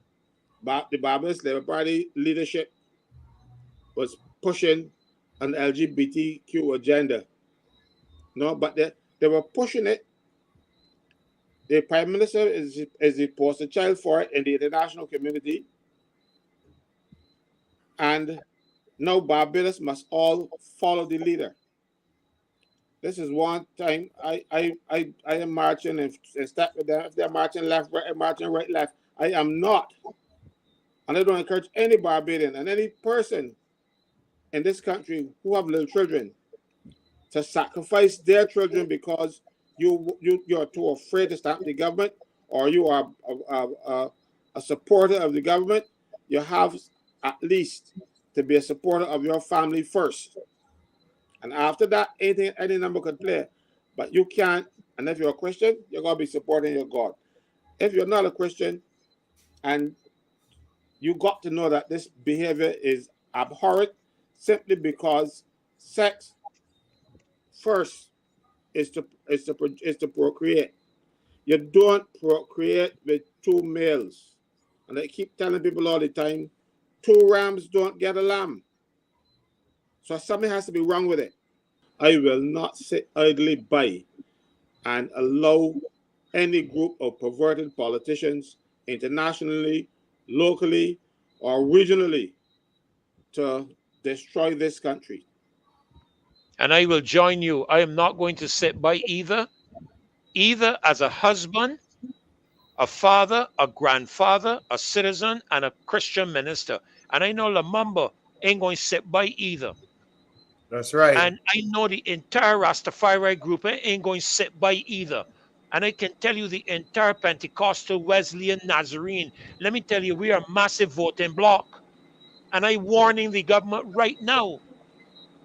the Barbados Labour Party leadership was pushing an LGBTQ agenda. No, but they were pushing it. The Prime Minister is the poster child for it in the international community. And now Barbados must all follow the leader. This is one time I am marching and step with them. If they're marching left, right, I'm marching right, left. I am not. And I don't encourage any Barbadian and any person in this country who have little children to sacrifice their children because you're too afraid to stand with the government, or you are a supporter of the government. You have at least to be a supporter of your family first. And after that, any number could play. But you can't, and if you're a Christian, you're going to be supporting your God. If you're not a Christian, and you got to know that this behavior is abhorrent simply because sex first is to procreate. You don't procreate with two males. And I keep telling people all the time, two rams don't get a lamb. So something has to be wrong with it. I will not sit idly by and allow any group of perverted politicians internationally, locally, or regionally to destroy this country. And I will join you. I am not going to sit by either as a husband, a father, a grandfather, a citizen, and a Christian minister. And I know Lamamba ain't going to sit by either. That's right. And I know the entire Rastafari group ain't going to sit by either. And I can tell you the entire Pentecostal, Wesleyan, Nazarene. Let me tell you, we are a massive voting bloc. And I'm warning the government right now,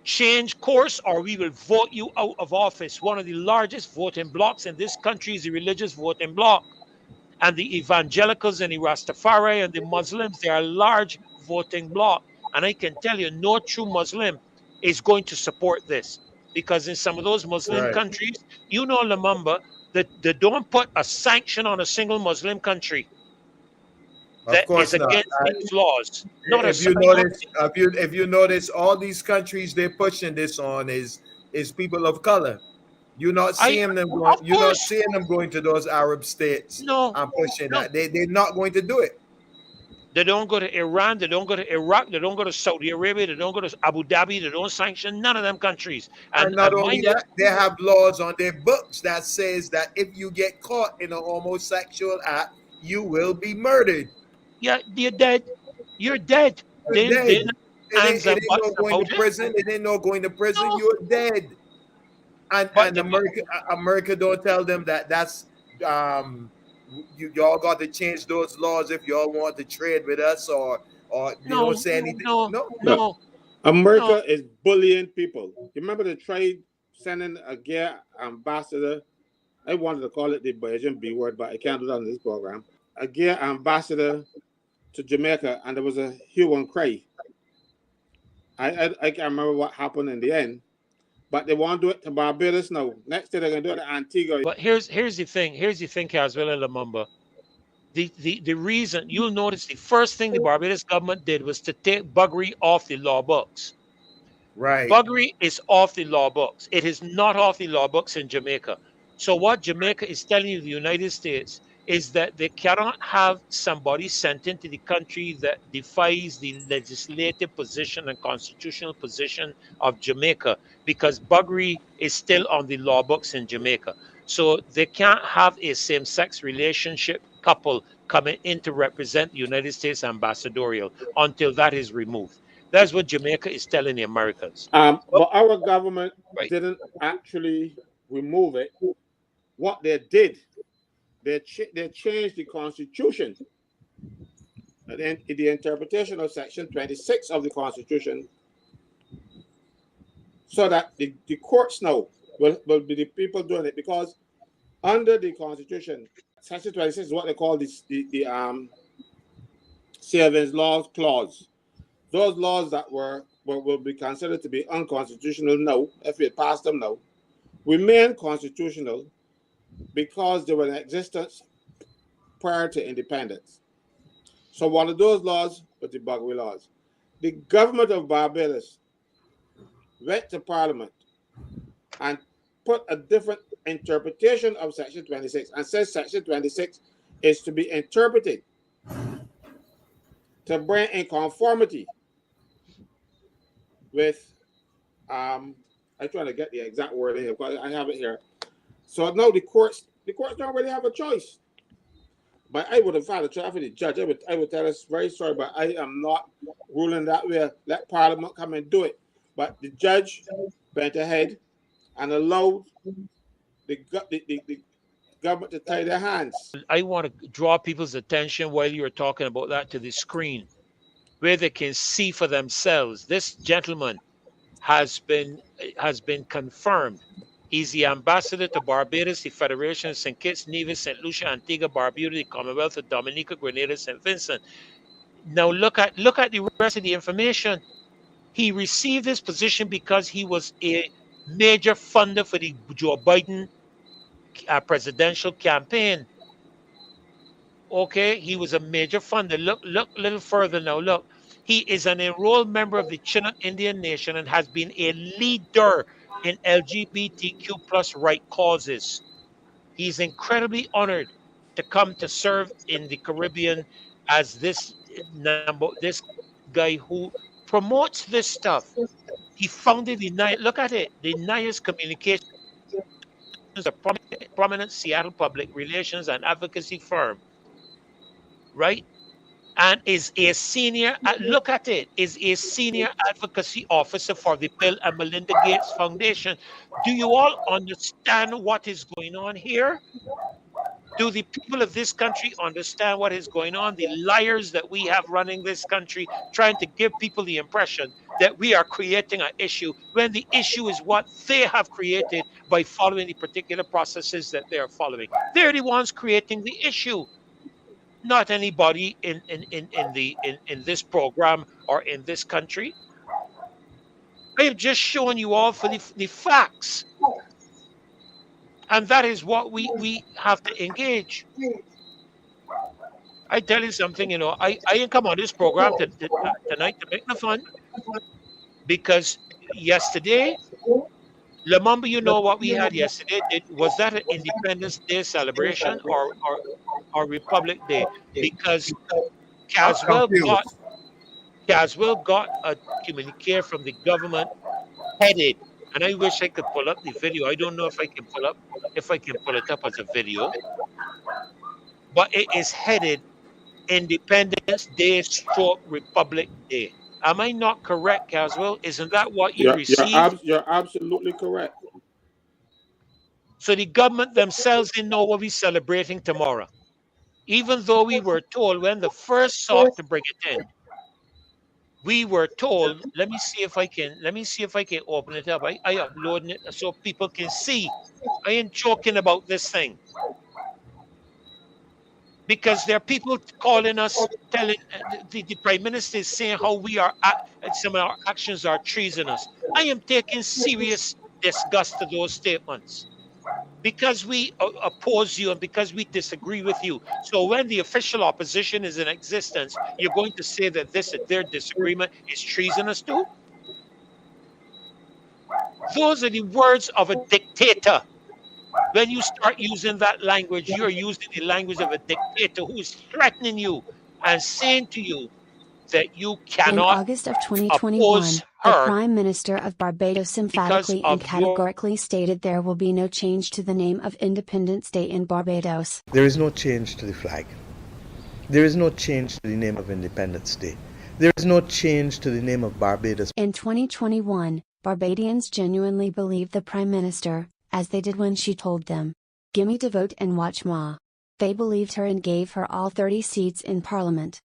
change course or we will vote you out of office. One of the largest voting blocs in this country is the religious voting bloc. And the evangelicals and the Rastafari and the Muslims, they are a large voting bloc. And I can tell you, no true Muslim is going to support this. Because in some of those Muslim countries, you know, Lamamba, that they don't put a sanction on a single Muslim country Of that is course not. against these laws. Not a If you single. notice, if you notice, all these countries they're pushing this on is people of color. You're not seeing them going. Of You're not course, seeing them going to those Arab states no, and pushing no. that. They're not going to do it. They don't go to Iran. They don't go to Iraq. They don't go to Saudi Arabia. They don't go to Abu Dhabi. They don't sanction none of them countries. And not only that, they have laws on their books that says that if you get caught in a homosexual act, you will be murdered. Yeah, you're dead. You're dead. You're dead. It ain't no going to prison. It ain't no going to prison. No. You're dead. And America don't tell them that that's y'all got to change those laws if y'all want to trade with us, or they don't say anything. No. America is bullying people. You remember they tried sending a gay ambassador? I wanted to call it the Belgian B word, but I can't do that in this program. A gay ambassador to Jamaica, and there was a hue and cry. I can't remember what happened in the end, but they want to do it to Barbados now. Next day they're going to do it to Antigua. But here's the thing, Caswell and Lumumba. The reason, you'll notice the first thing the Barbados government did was to take buggery off the law books. Right. Buggery is off the law books. It is not off the law books in Jamaica. So what Jamaica is telling you, the United States, is that they cannot have somebody sent into the country that defies the legislative position and constitutional position of Jamaica, because buggery is still on the law books in Jamaica. So they can't have a same-sex relationship couple coming in to represent the United States ambassadorial until that is removed. That's what Jamaica is telling the Americans. But our government didn't actually remove it. What they did, they changed the Constitution. And then the interpretation of Section 26 of the Constitution, so that the courts now will be the people doing it, because under the Constitution, Section 26 is what they call the Savings Laws Clause. Those laws that will be considered to be unconstitutional now, if we pass them now, remain constitutional because they were in existence prior to independence. So one of those laws was the buggery laws. The government of Barbados went to Parliament and put a different interpretation of Section 26 and says Section 26 is to be interpreted to bring in conformity with, I'm trying to get the exact word here, but I have it here. So now the courts don't really have a choice. But I would have filed a trial for the judge. I would tell us, very sorry, but I am not ruling that way. Let Parliament come and do it. But the judge went ahead and allowed the government to tie their hands. I want to draw people's attention while you're talking about that to the screen, where they can see for themselves. This gentleman has been confirmed. He's the ambassador to Barbados, the Federation of St. Kitts, Nevis, St. Lucia, Antigua, Barbuda, the Commonwealth of Dominica, Grenada, St. Vincent. Now look at the rest of the information. He received this position because he was a major funder for the Joe Biden presidential campaign. Okay, he was a major funder. Look a little further now. Look, he is an enrolled member of the Chinook Indian Nation and has been a leader in LGBTQ plus right causes. He's incredibly honored to come to serve in the Caribbean as this guy who promotes this stuff. He founded the NIAS Communications, a prominent Seattle public relations and advocacy firm, right? And is a senior advocacy officer for the Bill and Melinda Gates Foundation. Do you all understand what is going on here? Do the people of this country understand what is going on? The liars that we have running this country, trying to give people the impression that we are creating an issue, when the issue is what they have created by following the particular processes that they are following. They're the ones creating the issue, not anybody in this program or in this country. I have just shown you all for the facts. And that is what we have to engage. I tell you something, I didn't come on this program tonight to make no fun, because yesterday, Lumumba, you know what we had yesterday? Was that an Independence Day celebration or Republic Day? Because I'm Caswell confused. got a communique from the government headed, and I wish I could pull up the video. I don't know if I can pull it up as a video, but it is headed Independence Day stroke Republic Day. Am I not correct, Caswell? Isn't that what you received? You're absolutely correct. So the government themselves didn't know what we're celebrating tomorrow. Even though we were told when the first sought to bring it in, we were told, let me see if I can open it up. I uploading it so people can see. I ain't joking about this thing. Because there are people calling us, telling the prime minister is saying how some of our actions are treasonous. I am taking serious disgust to those statements because we oppose you and because we disagree with you. So when the official opposition is in existence, you're going to say that their disagreement is treasonous too? Those are the words of a dictator. When you start using that language, you're using the language of a dictator who is threatening you and saying to you that you In cannot August of 2021, oppose the her Prime Minister of Barbados because emphatically and of your. categorically stated there will be no change to the name of Independence Day in Barbados. There is no change to the flag. There is no change to the name of Independence Day. There is no change to the name of Barbados. In 2021, Barbadians genuinely believed the Prime Minister, as they did when she told them, "Gimme to vote and watch ma." They believed her and gave her all 30 seats in Parliament.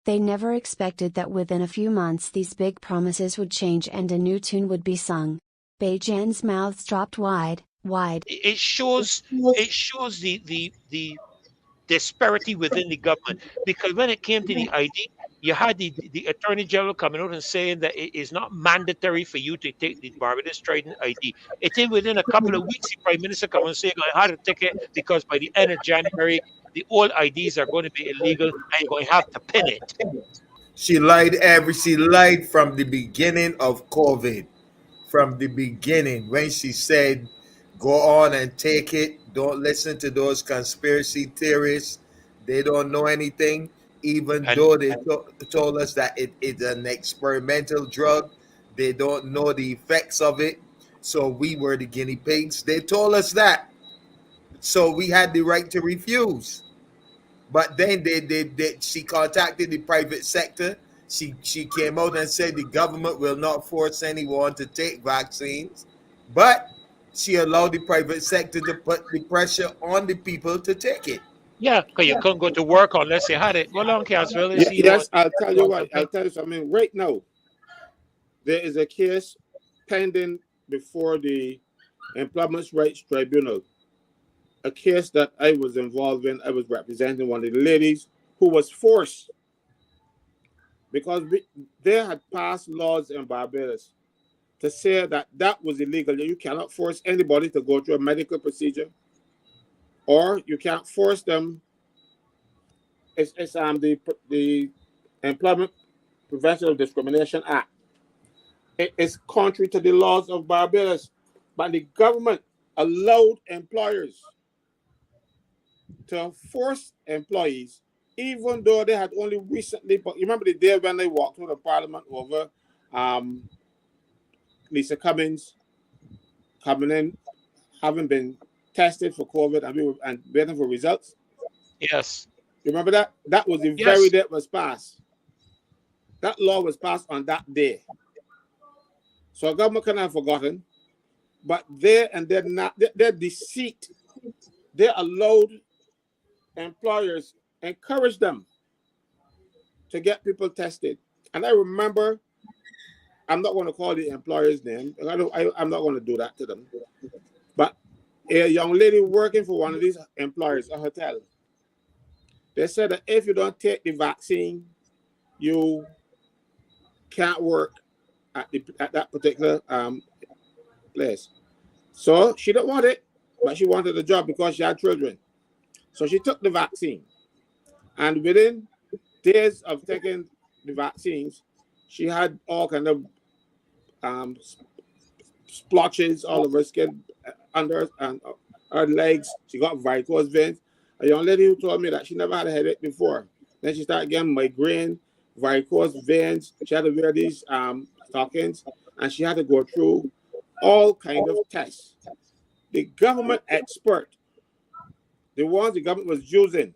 They never expected that within a few months these big promises would change and a new tune would be sung. Beijan's mouths dropped wide. It shows the disparity within the government, because when it came to the ID, you had the Attorney General coming out and saying that it is not mandatory for you to take the Barbados Trading ID. It is within a couple of weeks, the Prime Minister coming and saying, I had a ticket because by the end of January, the old IDs are going to be illegal and you're going to have to pin it. She lied from the beginning of COVID. From the beginning, when she said, go on and take it, don't listen to those conspiracy theorists. They don't know anything, even And though they told us that it is an experimental drug. They don't know the effects of it. So we were the guinea pigs. They told us that. So we had the right to refuse. But then she contacted the private sector. She came out and said the government will not force anyone to take vaccines, but she allowed the private sector to put the pressure on the people to take it. yeah, because you couldn't go to work unless you had it. Go on, Caswell. I see you Yes, want I'll tell you what. something. I'll tell you something. Right now, there is a case pending before the Employment Rights Tribunal. A case that I was involved in. I was representing one of the ladies who was forced because they had passed laws in Barbados to say that was illegal. You cannot force anybody to go through a medical procedure, or you can't force them. It's the Employment Prevention of Discrimination Act. It is contrary to the laws of Barbados, but the government allowed employers to force employees, even though they had only recently. But you remember the day when they walked through the Parliament over Lisa Cummins coming in, having been tested for COVID and waiting for results. Yes. You remember that? That was the very day it was passed. That law was passed on that day. So government can have forgotten, but their deceit, they allowed employers, encouraged them to get people tested. And I remember, I'm not going to call the employer's name. I'm not going to do that to them. But a young lady working for one of these employers, a hotel, they said that if you don't take the vaccine, you can't work at that particular place. So she didn't want it, but she wanted a job because she had children. So she took the vaccine. And within days of taking the vaccines, she had all kind of splotches all over her skin, under and her legs. She got varicose veins. A young lady who told me that she never had a headache before. Then she started getting migraine, varicose veins. She had to wear these stockings, and she had to go through all kind of tests. The government expert, the ones the government was using,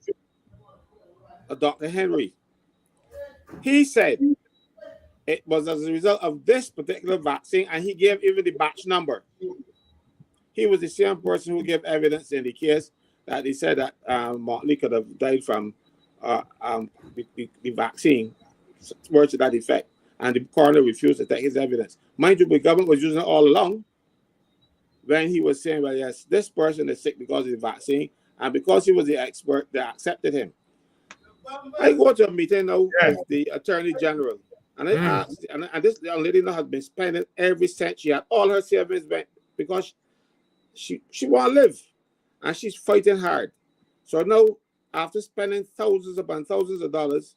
Dr. Henry, he said it was as a result of this particular vaccine, and he gave even the batch number. He was the same person who gave evidence in the case that he said that Martin Lee could have died from the vaccine, words to that effect, and the coroner refused to take his evidence. Mind you, the government was using it all along when he was saying, well, yes, this person is sick because of the vaccine, and because he was the expert, they accepted him. I go to a meeting now with the Attorney General, and I asked, and this young lady now has been spending every cent she had, all her savings went, because she want to live, and she's fighting hard. So now, after spending thousands upon thousands of dollars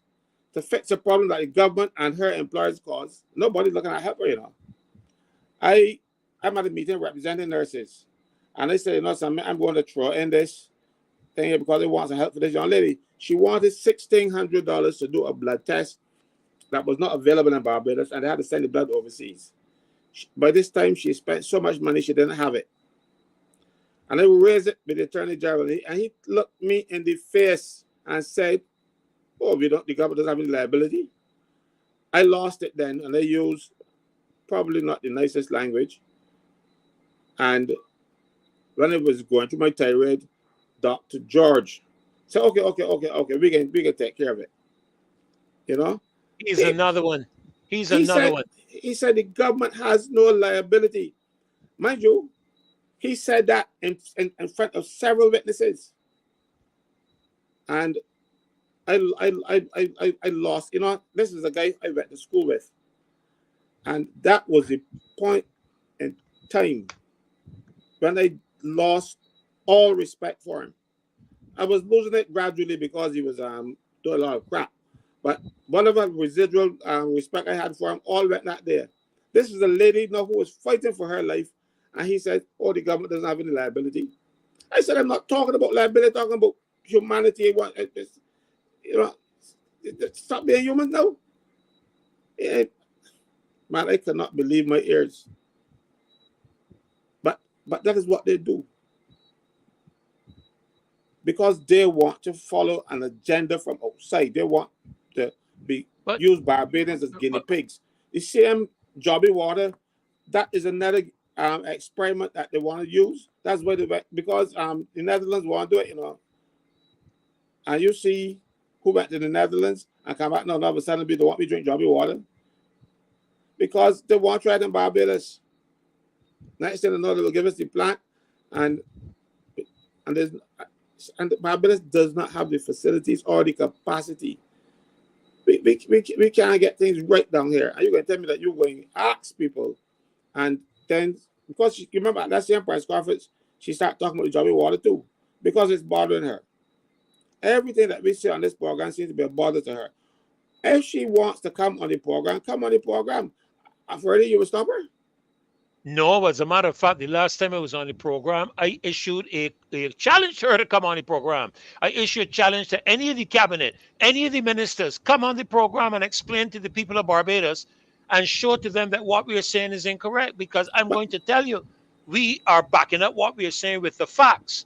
to fix a problem that the government and her employers caused, nobody's looking at help her, you know. I'm at a meeting representing nurses, and I said, you know, I'm going to throw in this thing here because I want some help for this young lady. She wanted $1,600 to do a blood test that was not available in Barbados, and they had to send the blood overseas. By this time, she spent so much money, she didn't have it. And I raised it with the Attorney General, and he looked me in the face and said, oh, the government doesn't have any liability. I lost it then, and I used probably not the nicest language. And when I was going through my tirade, Dr. George said, okay, we can take care of it. You know? He's another one. He said the government has no liability. Mind you, he said that in front of several witnesses. And I lost, you know, this is a guy I went to school with. And that was the point in time when I lost all respect for him. I was losing it gradually because he was doing a lot of crap. But whatever residual respect I had for him, all went that there. This is a lady, you know, who was fighting for her life. And he said, oh, the government doesn't have any liability. I said, I'm not talking about liability, I'm talking about humanity. You know, stop being human now. Man, I cannot believe my ears. But that is what they do. Because they want to follow an agenda from outside. They want to use Barbadians as guinea pigs. The same Jobby Water, that is another experiment that they want to use. That's why because the Netherlands want to do it, you know. And you see who went to the Netherlands and come back now, all of a sudden they want me to drink Jobby Water. Because they want to try it in Barbados. Next thing you know, they will give us the plant, and Barbados does not have the facilities or the capacity. We can't get things right down here. And you're going to tell me that you're going to ask people, and then because you remember at that same press conference, she started talking about the Jobby Water too, because it's bothering her. Everything that we say on this program seems to be a bother to her. If she wants to come on the program, come on the program. Freddie, you will stop her? No, as a matter of fact, the last time I was on the program, I issued a challenge to her to come on the program. I issued a challenge to any of the cabinet, any of the ministers, come on the program and explain to the people of Barbados and show to them that what we are saying is incorrect. Because I'm going to tell you, we are backing up what we are saying with the facts.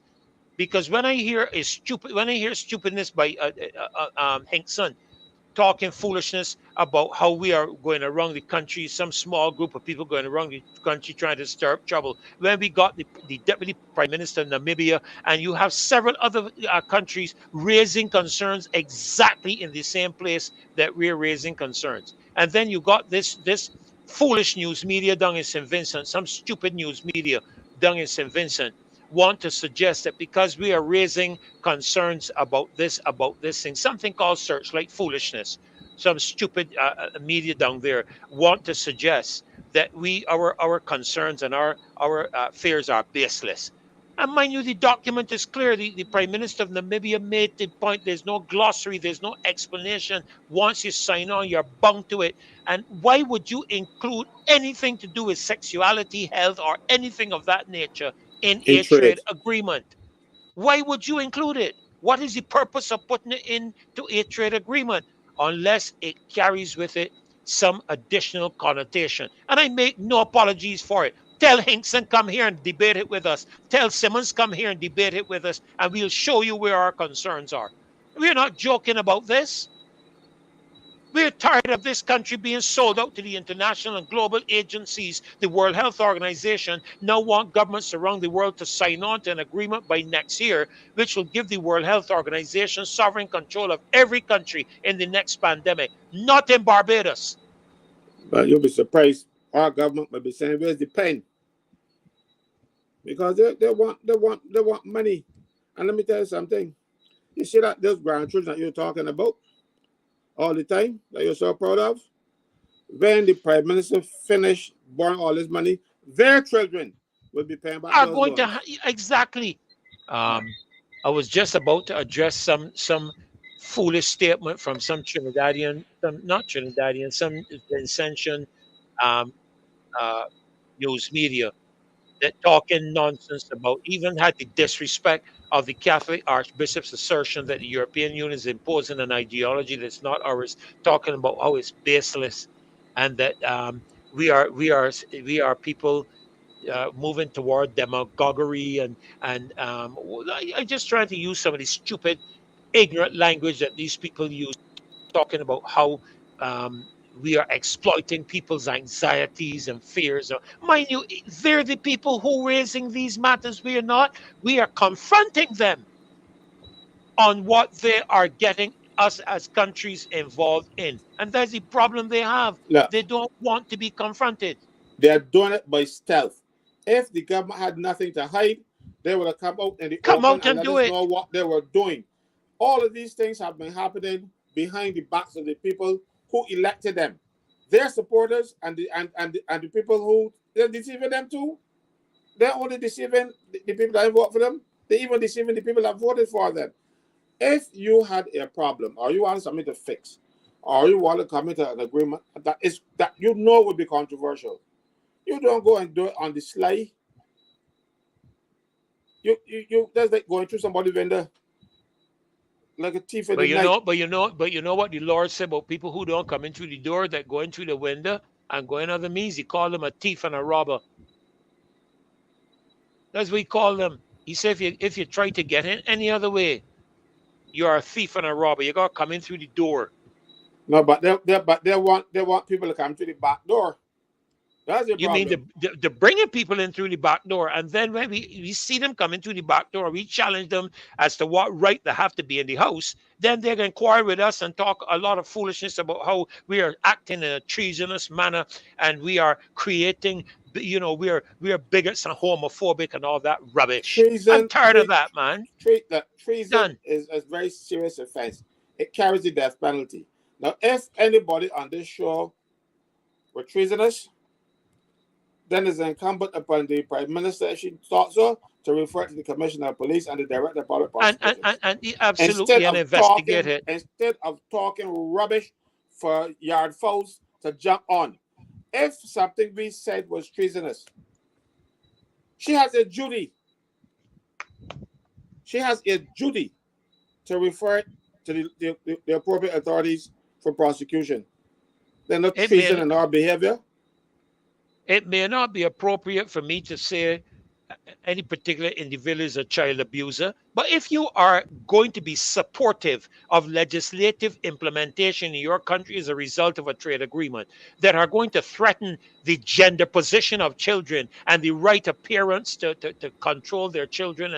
Because when I hear stupidness by Hinkson, talking foolishness about how we are going around the country, some small group of people going around the country trying to stir up trouble. When we got the Deputy Prime Minister of Namibia, and you have several other countries raising concerns exactly in the same place that we're raising concerns. And then you got this foolish news media down in St. Vincent, some stupid news media down in St. Vincent, want to suggest that because we are raising concerns about this thing, something called searchlight foolishness, some stupid media down there want to suggest that our concerns and our fears are baseless. And mind you, the document is clear. The Prime Minister of Namibia made the point. There's no glossary. There's no explanation. Once you sign on, you're bound to it. And why would you include anything to do with sexuality, health, or anything of that nature in a trade agreement? Why would you include it? What is the purpose of putting it into a trade agreement unless it carries with it some additional connotation? And I make no apologies for it. Tell Hinkson come here and debate it with us. Tell Simmons come here and debate it with us, and we'll show you where our concerns are. We're not joking about this. We're tired of this country being sold out to the international and global agencies. The World Health Organization now want governments around the world to sign on to an agreement by next year, which will give the World Health Organization sovereign control of every country in the next pandemic. Not in Barbados. But you'll be surprised. Our government will be saying, "Where's the pen?" Because they want money. And let me tell you something. You see that those grandchildren that you're talking about all the time, that you're so proud of, when the Prime Minister finish borrowing all this money, their children will be paying back Are those going loans. to exactly. I was just about to address some foolish statement from some Trinidadian, some not Trinidadian, some Vincentian um, uh, news media that talking nonsense about, even had the disrespect of the Catholic Archbishop's assertion that the European Union is imposing an ideology that's not ours, talking about how it's baseless, and that we are people moving toward demagoguery and I just trying to use some of the stupid, ignorant language that these people use, talking about how um, we are exploiting people's anxieties and fears. Mind you, they're the people who are raising these matters. We are not. We are confronting them on what they are getting us as countries involved in. And that's the problem they have. Look, They don't want to be confronted. they are doing it by stealth. If the government had nothing to hide, they would have come out in the Come open out and and let do us it. know what they were doing. All of these things have been happening behind the backs of the people who elected them. Their supporters and the people who they're deceiving them too. They're only deceiving the people that vote for them. They're even deceiving the people that voted for them. If you had a problem or you want something to fix, or you want to come into an agreement that you know would be controversial, you don't go and do it on the sly. You that's like going through somebody's window like a thief in But the you night. know, but you know, but you know what the Lord said about people who don't come in through the door, that go in through the window and go in other means. He called them a thief and a robber. That's what he called them. He said, if you try to get in any other way, you are a thief and a robber. You got to come in through the door. No, but they want people to come to the back door. That's the You mean problem. the bringing people in through the back door, and then when we see them coming through the back door, we challenge them as to what right they have to be in the house. Then they're going to inquire with us and talk a lot of foolishness about how we are acting in a treasonous manner and we are creating, we are bigots and homophobic and all that rubbish. I'm Treason, tired of that, man. treason Done. is a very serious offense. It carries the death penalty. Now, if anybody on this show were treasonous, then it's incumbent upon the Prime Minister, if she thought so, to refer to the Commissioner of Police and the Director of Public And and, and, Prosecutions. and absolutely, and investigate it. Instead of talking rubbish for yard fouls to jump on. If something we said was treasonous, she has a duty. She has a duty to refer it to the appropriate authorities for prosecution. They're not It treason may in our behavior. it may not be appropriate for me to say any particular individual is a child abuser. But if you are going to be supportive of legislative implementation in your country as a result of a trade agreement that are going to threaten the gender position of children and the right of parents to control their children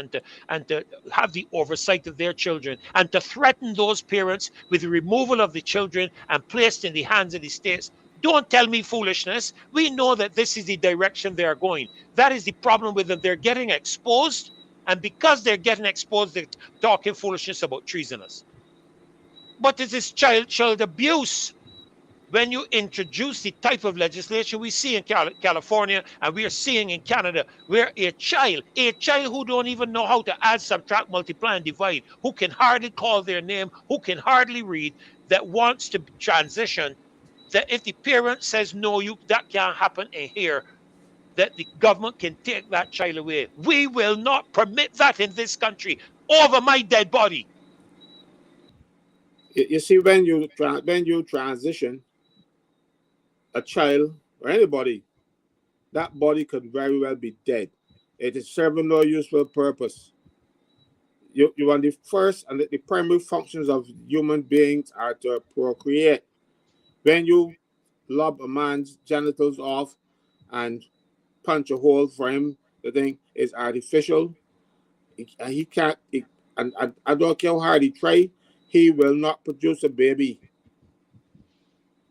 and to have the oversight of their children, and to threaten those parents with the removal of the children and placed in the hands of the states, don't tell me foolishness. We know that this is the direction they are going. That is the problem with them. They're getting exposed. And because they're getting exposed, they're talking foolishness about treasonous. But it is child abuse when you introduce the type of legislation we see in California and we are seeing in Canada, where a child who don't even know how to add, subtract, multiply, and divide, who can hardly call their name, who can hardly read, that wants to transition, that if the parent says no, that can't happen in here, that the government can take that child away. We will not permit that in this country over my dead body. You see, when you transition a child or anybody, that body could very well be dead. It is serving no useful purpose. You want the first and the primary functions of human beings are to procreate. When you lob a man's genitals off and punch a hole for him, the thing is artificial. He can't. And I don't care how hard he try, he will not produce a baby.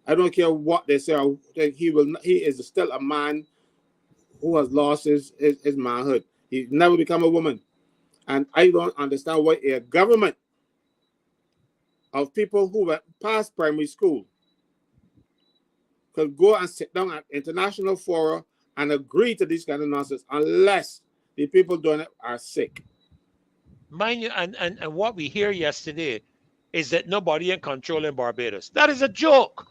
I don't care what they say. He will. He is still a man who has lost his manhood. He's never become a woman. And I don't understand why a government of people who went past primary school could go and sit down at international fora and agree to this kind of nonsense unless the people doing it are sick. Mind you, and what we hear yesterday is that nobody in control in Barbados. That is a joke.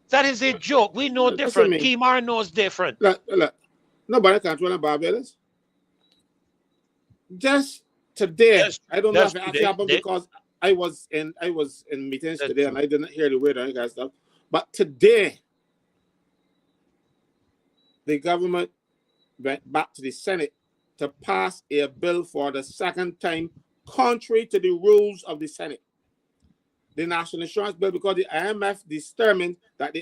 That is a joke. We know different. Kimar knows different. Look, nobody controlling Barbados. Just today, Yes, I don't know if it actually happened because I was in meetings today and I didn't hear the word or any kind of stuff. But today, the government went back to the Senate to pass a bill for the second time, contrary to the rules of the Senate. The national insurance bill, because the IMF determined that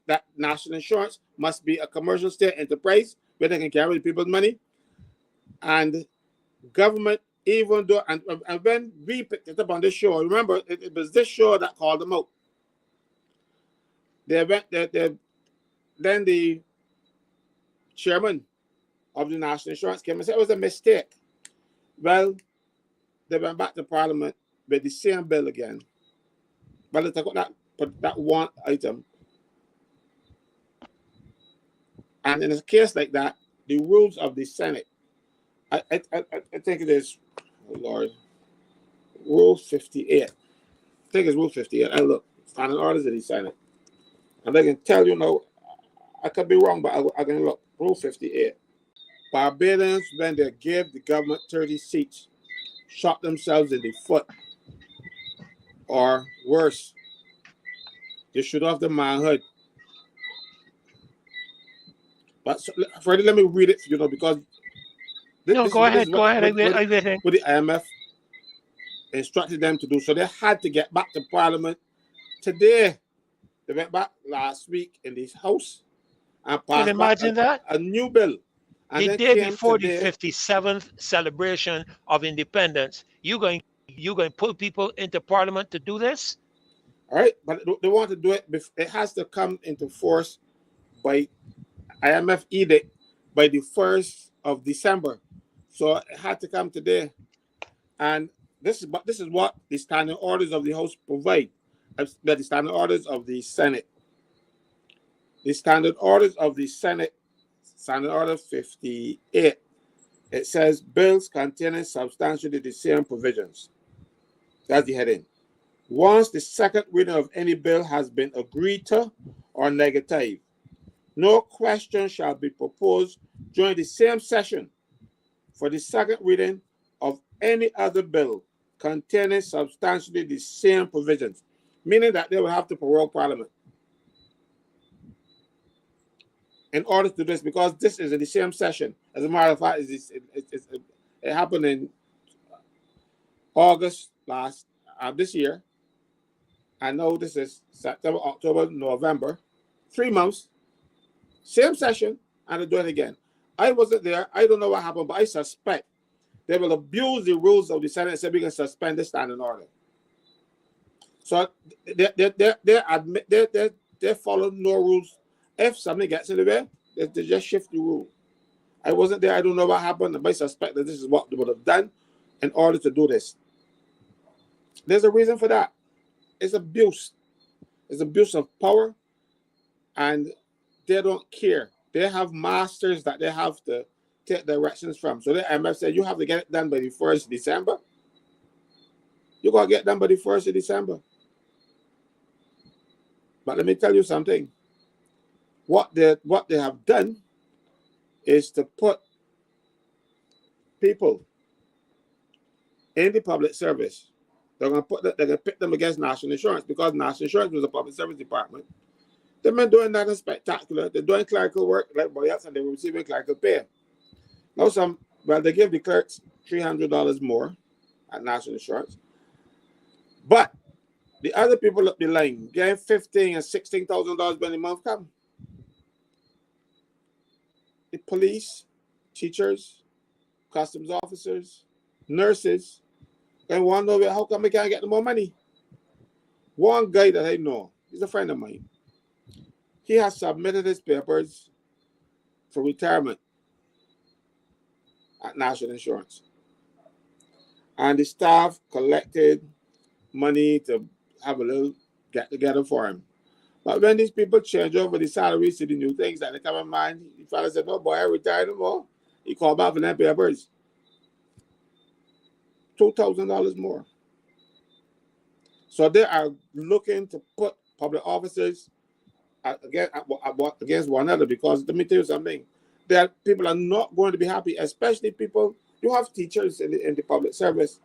that national insurance must be a commercial state enterprise where they can carry people's money. And government, even though, and when we picked it up on this show, remember, it was this show that called them out. Then the chairman of the national insurance came and said it was a mistake. Well, they went back to Parliament with the same bill again. But let's talk about that one item. And in a case like that, the rules of the Senate, I think it is, oh Lord, Rule 58. I think it's Rule 58. And look, standing orders of the Senate. And I can tell you now, I could be wrong, but I can look. Rule 58. Barbadians, when they gave the government 30 seats, shot themselves in the foot. Or worse, they shoot off the manhood. But Freddie, let me read it, because go ahead. What the IMF instructed them to do. So they had to get back to Parliament today. They went back last week in this House and passed a new bill. And the day before the 57th celebration of independence, you going to put people into Parliament to do this? All right, but they want to do it. It has to come into force by IMF edict by the 1st of December. So it had to come today. And this is what the standing orders of the House provide. The standing orders of the Senate. The standard orders of the Senate, Standard Order 58, it says bills containing substantially the same provisions. That's the heading. Once the second reading of any bill has been agreed to or negative, no question shall be proposed during the same session for the second reading of any other bill containing substantially the same provisions, meaning that they will have to prorogue Parliament in order to do this, because this is in the same session. As a matter of fact, it happened in August this year. I know this is September, October, November, 3 months, same session, and they do it again. I wasn't there. I don't know what happened, but I suspect they will abuse the rules of the Senate and say we can suspend the standing order. So they follow no rules. If something gets in the way, they just shift the rule. I wasn't there. I don't know what happened, but I suspect that this is what they would have done in order to do this. There's a reason for that. It's abuse. It's abuse of power, and they don't care. They have masters that they have to take directions from. So the IMF said, you have to get it done by the 1st of December. You're going to get done by the 1st of December. But let me tell you something. What they have done is to put people in the public service they're gonna pit them against national insurance because national insurance was a public service department. They've been doing nothing spectacular. They're doing clerical work like everybody else, and they were receiving clerical pay. Now they give the clerks $300 more at national insurance, but the other people up the line getting $15,000 and $16,000 when the month come. The police, teachers, customs officers, nurses, and want to know how come we can't get more money. One guy that I know, he's a friend of mine. He has submitted his papers for retirement at national insurance, and the staff collected money to have a little get together for him. But when these people change over the salaries to the new things that they come in mind, the father said, "No, boy, I retired no more." He called back for them papers. $2,000 more. So they are looking to put public officers against one another because let me tell you something. That people are not going to be happy, especially people. You have teachers in the public service.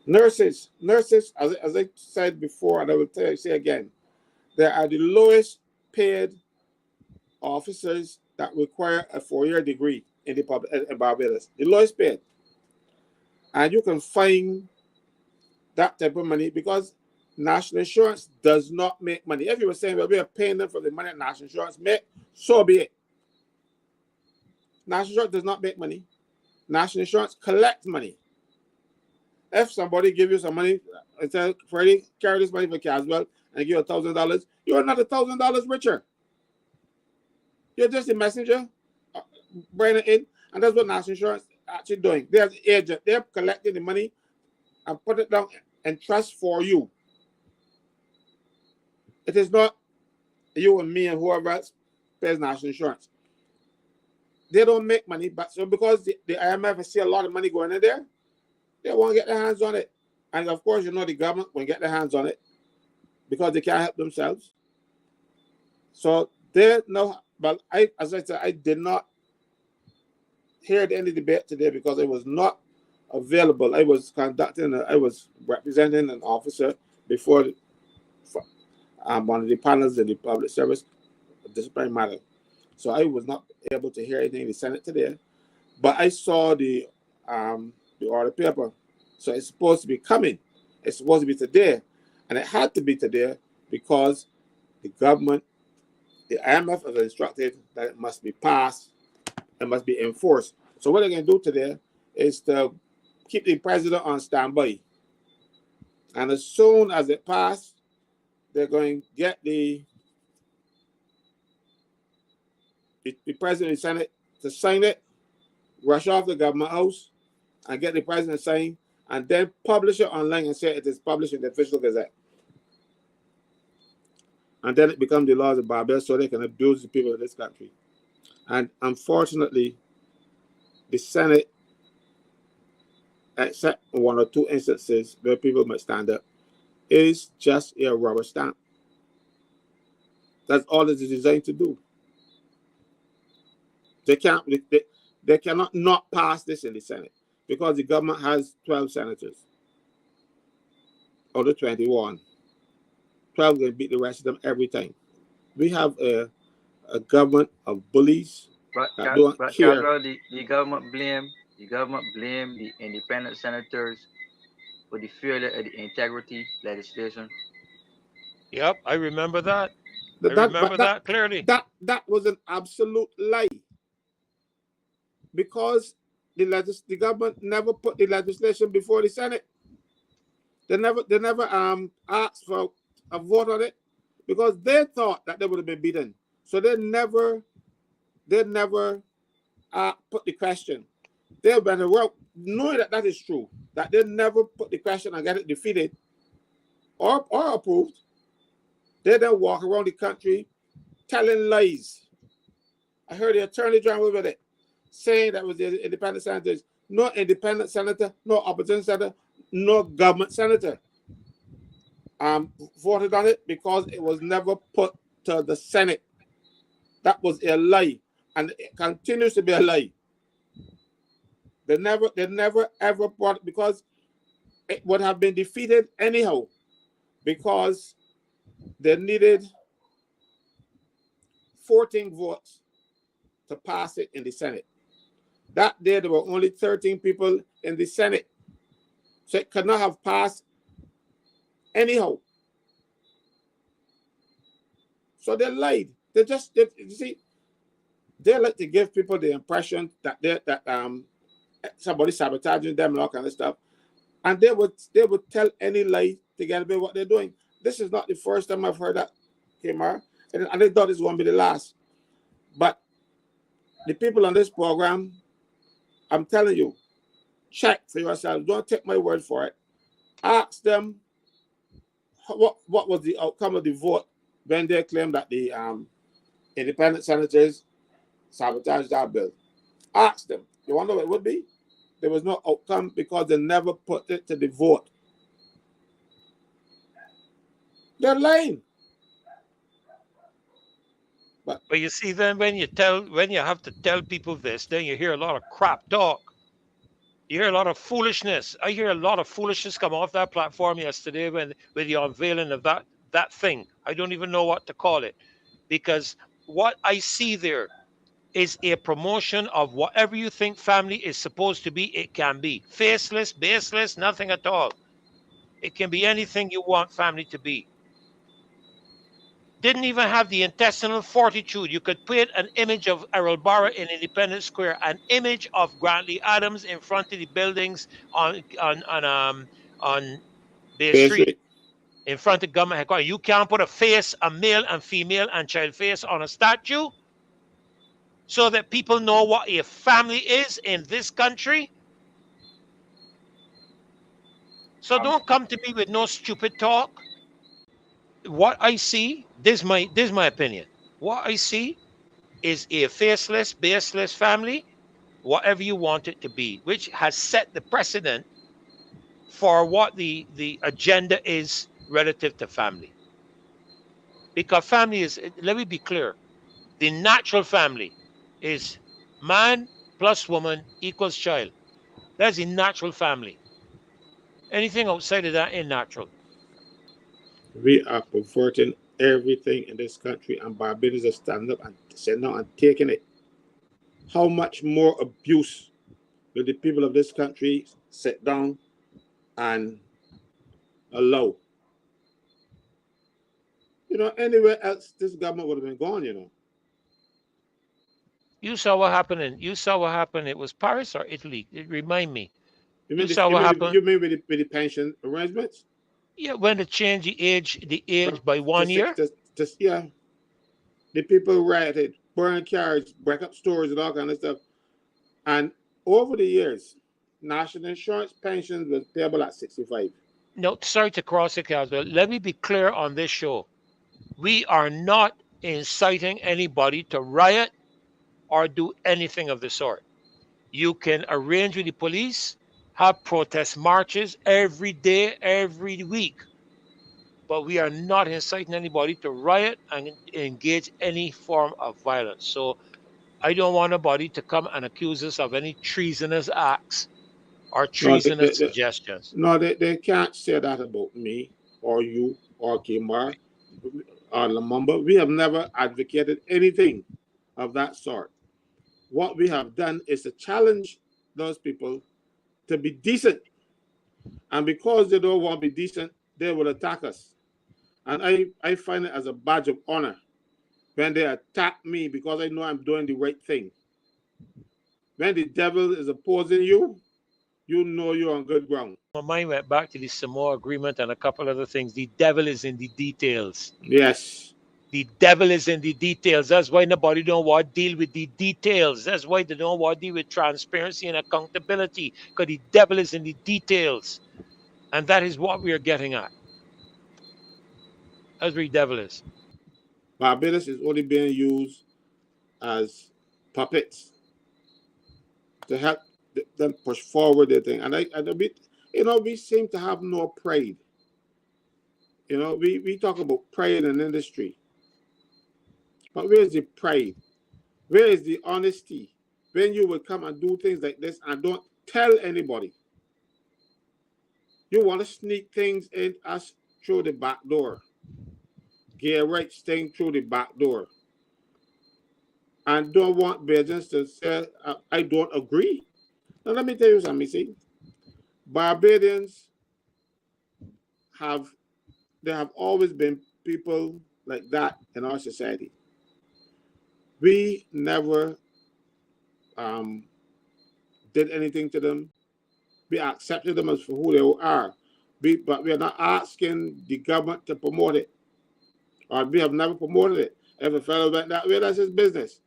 Nurses, as I said before, and I will say again, they are the lowest paid officers that require a 4-year degree in the public in Barbados. The lowest paid, and you can find that type of money because national insurance does not make money. If you were saying, well, we are paying them for the money that national insurance make, so be it. National insurance does not make money. National insurance collects money. If somebody give you some money and say, Freddie, carry this money for Caswell and give you $1,000, you're another $1,000 richer. You're just a messenger, bringing it in, and that's what national insurance actually doing. They're the agent. They're collecting the money and put it down in trust for you. It is not you and me and whoever else pays national insurance. They don't make money, but so because the IMF see a lot of money going in there, they won't get their hands on it. And of course, the government won't get their hands on it because they can't help themselves. So they know, but as I said, I did not hear any debate today because it was not available. I was representing an officer before one of the panels in the public service disciplinary matter. So I was not able to hear anything in the Senate today, but I saw the order paper. So it's supposed to be coming. It's supposed to be today. And it had to be today because the government, the IMF has instructed that it must be passed and must be enforced. So what they're going to do today is to keep the president on standby. And as soon as it passes, they're going to get the president and Senate to sign it, rush off the government house, and get the president to sign, and then publish it online and say it is published in the official gazette. And then it becomes the laws of Barbados so they can abuse the people of this country. And unfortunately, the Senate, except one or two instances where people might stand up, is just a rubber stamp. That's all it is designed to do. They cannot not pass this in the Senate because the government has 12 senators out of 21. 12 will beat the rest of them every time. We have a government of bullies that don't care. The government blame the independent senators for the failure of the integrity legislation. Yep, I remember that. I remember that clearly. That was an absolute lie. Because the government never put the legislation before the Senate. They never asked for a vote on it because they thought that they would have been beaten. So they never put the question. They went around knowing that is true. That they never put the question and get it defeated or approved. They then walk around the country telling lies. I heard the Attorney General with it, saying that was the independent senators. No independent senator, no opposition senator, no government senator voted on it because it was never put to the Senate. That was a lie, and it continues to be a lie. They never ever brought it because it would have been defeated anyhow because they needed 14 votes to pass it in the Senate. That day, there were only 13 people in the Senate. So it could not have passed anyhow. So they lied. You see, they like to give people the impression that somebody sabotaging them and all kind of stuff. And they would tell any lie to get away what they're doing. This is not the first time I've heard that, Kmart, and I thought this won't be the last. But the people on this program, I'm telling you, check for yourself. Don't take my word for it. Ask them what was the outcome of the vote when they claimed that the independent senators sabotaged our bill. Ask them. You wonder what it would be? There was no outcome because they never put it to the vote. They're lying. But you see, then when you have to tell people this, then you hear a lot of crap talk. You hear a lot of foolishness. I hear a lot of foolishness come off that platform yesterday with the unveiling of that thing. I don't even know what to call it, because what I see there is a promotion of whatever you think family is supposed to be. It can be faceless, baseless, nothing at all. It can be anything you want family to be. Didn't even have the intestinal fortitude. You could put an image of Errol Barra in Independence Square, an image of Grantley Adams in front of the buildings on Bay Street, in front of government headquarters. You can't put a face, a male and female and child face on a statue so that people know what a family is in this country. So don't come to me with no stupid talk. What I see, this is my opinion. What I see is a faceless, baseless family, whatever you want it to be, which has set the precedent for what the agenda is relative to family. Because family is, let me be clear, the natural family is man plus woman equals child. That's the natural family. Anything outside of that ain't natural. We are perverting everything in this country, and Barbados are standing up and saying no and taking it. How much more abuse will the people of this country sit down and allow? Anywhere else, this government would have been gone, You saw what happened. It was Paris or Italy? Remind me. You saw what happened? You mean with the pension arrangements? Yeah, when they changed the age by 1 year. Yeah. The people rioted, burn cars, break up stores and all kind of stuff. And over the years, national insurance pensions was payable at 65. No, sorry to cross the cows, but let me be clear on this show. We are not inciting anybody to riot or do anything of the sort. You can arrange with the police, have protest marches every day, every week. But we are not inciting anybody to riot and engage any form of violence. So I don't want anybody to come and accuse us of any treasonous acts or treasonous suggestions. No, they can't say that about me or you or Kimar or Lamumba. We have never advocated anything of that sort. What we have done is to challenge those people to be decent. And because they don't want to be decent, they will attack us. And I find it as a badge of honor when they attack me because I know I'm doing the right thing. When the devil is opposing you, you know you're on good ground. My mind went back to the Samoa Agreement and a couple other things. The devil is in the details. Yes. The devil is in the details. That's why nobody don't want to deal with the details. That's why they don't want to deal with transparency and accountability, because the devil is in the details. And that is what we are getting at. That's where the devil is. Barbados is only being used as puppets to help them push forward their thing. And we seem to have no pride. We talk about pride in industry. But where is the pride? Where is the honesty? When you will come and do things like this and don't tell anybody. You want to sneak things in us through the back door. Get rights thing through the back door. And don't want business to say, I don't agree. Now, let me tell you something, see. Barbadians have always been people like that in our society. We never did anything to them. We accepted them as for who they are. But we are not asking the government to promote it. Or we have never promoted it. If a fellow went that way, that's his business.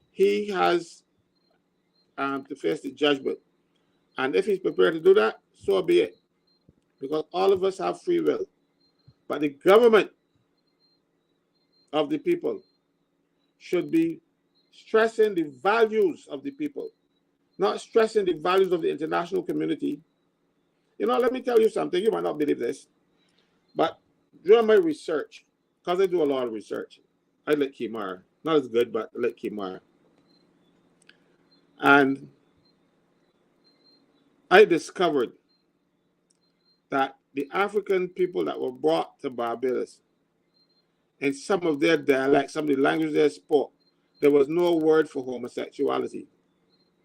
He has to face the judgment. And if he's prepared to do that, so be it. Because all of us have free will. But the government of the people should be stressing the values of the people, not stressing the values of the international community. You know, let me tell you something. You might not believe this, but during my research, because I do a lot of research, I like Kimar. Not as good, but I like Kimar. And I discovered that the African people that were brought to Barbados, in some of their dialects, some of the language they spoke, there was no word for homosexuality.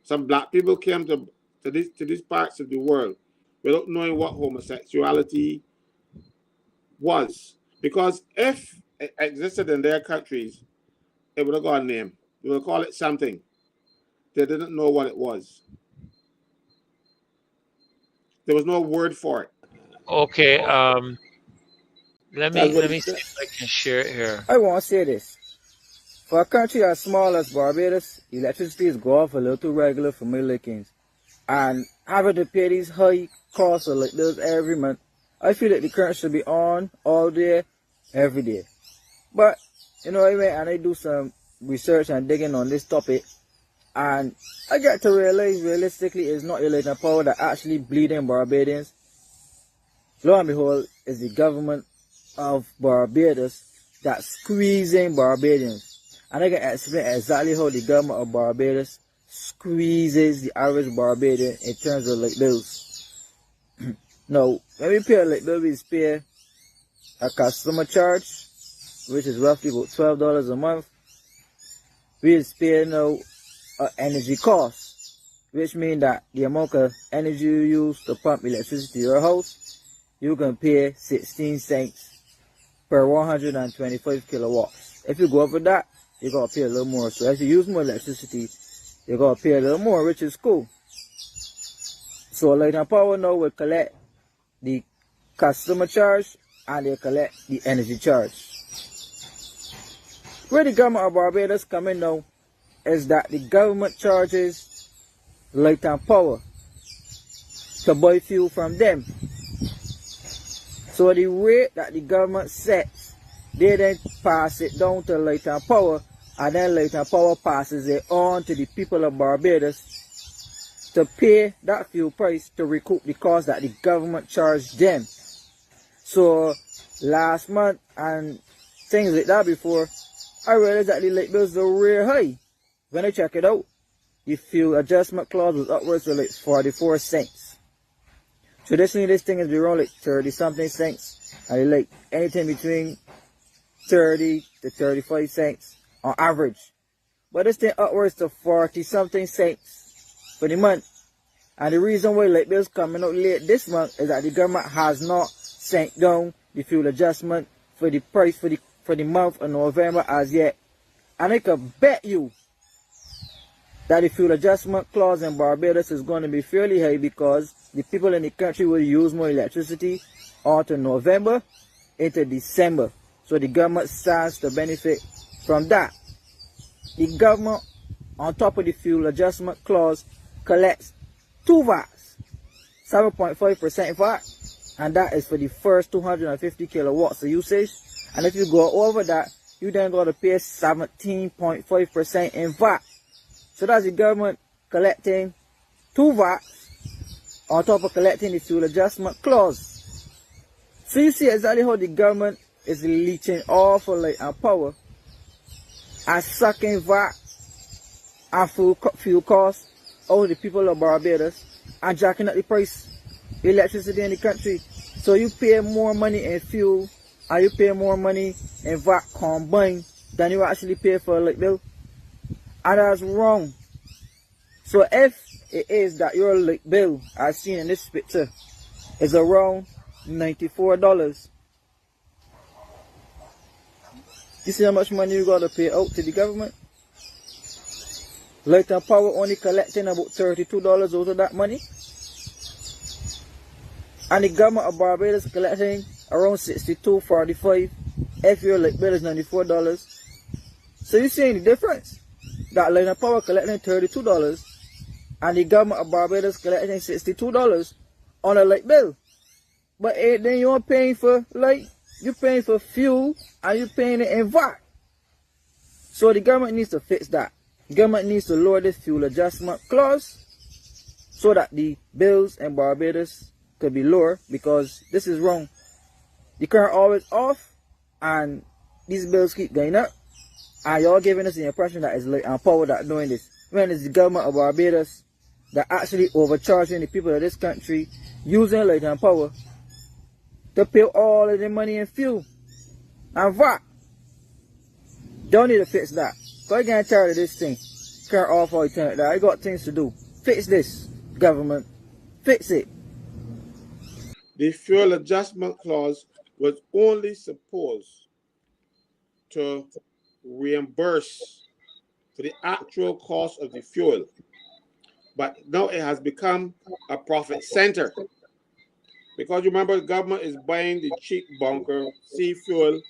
Some black people came to these parts of the world without knowing what homosexuality was. Because if it existed in their countries, it would have got a name. They would call it something. They didn't know what it was. There was no word for it. Okay, let me see if I can share it here. I want to say this. For a country as small as Barbados, electricity is go off a little too regular for my lickings. And having to pay these high costs like this every month, I feel that the current should be on all day, every day. But, you know, I went and I do some research and digging on this topic, and I get to realize realistically it's not elected power that actually bleeding Barbadians. Lo and behold, it's the government of Barbados that's squeezing Barbadians. And I can explain exactly how the government of Barbados squeezes the average Barbadian in terms of like bills. Now, when we pay like bill, we pay a customer charge, which is roughly about $12 a month. We pay now energy cost, which means that the amount of energy you use to pump electricity to your house, you can pay 16 cents per 125 kilowatts. If you go over that, you gotta pay a little more. So if you use more electricity, you gotta pay a little more, which is cool. So Light and Power now will collect the customer charge and they collect the energy charge. Where the government of Barbados come in now is that the government charges Light and Power to buy fuel from them. So the rate that the government sets, they then pass it down to Light and Power, and then Light and Power passes it on to the people of Barbados to pay that fuel price to recoup the cost that the government charged them. So last month and things like that before, I realized that the light bills are real high. When I check it out, the fuel adjustment clause was upwards to like 44 cents. Traditionally, this thing has been around like 30 something cents, and like anything between 30 to 35 cents on average. But this thing upwards to 40 something cents for the month. And the reason why light bills coming out late this month is that the government has not sent down the fuel adjustment for the price for the month of November as yet. And I can bet you that the fuel adjustment clause in Barbados is going to be fairly high, because the people in the country will use more electricity out of November into December. So the government stands to benefit from that. The government, on top of the fuel adjustment clause, collects 2 VATs, 7.5% VAT, and that is for the first 250 kilowatts of usage. And if you go over that, you then got to pay 17.5% in VAT. So that's the government collecting 2 VATs on top of collecting the fuel adjustment clause. So you see exactly how the government is leeching off of Light and Power and sucking VAT and fuel costs out of the people of Barbados and jacking up the price of electricity in the country. So you pay more money in fuel and you pay more money in VAT combined than you actually pay for a light bill. And that's wrong. So if it is that your light bill, as seen in this picture, is around $94, you see how much money you gotta pay out to the government? Light and Power only collecting about $32 out of that money. And the government of Barbados collecting around $62.45 if your light bill is $94. So you seeing the difference? That Light and Power collecting $32 and the government of Barbados collecting $62 on a light bill. But then you're paying for light, you're paying for fuel, and you're paying it in VAT. So the government needs to fix that. The government needs to lower this fuel adjustment clause so that the bills in Barbados could be lower, because this is wrong. The current always off and these bills keep going up, and y'all giving us the impression that it's Light and Power that doing this, when it's the government of Barbados that actually overcharging the people of this country using Light and Power to pay all of the money in fuel and VAT. Don't need to fix that. So you can't tired of this thing. Can't off all eternity. I got things to do. Fix this, government. Fix it. The fuel adjustment clause was only supposed to reimburse for the actual cost of the fuel. But now it has become a profit center. Because remember, the government is buying the cheap bunker. Sea fuel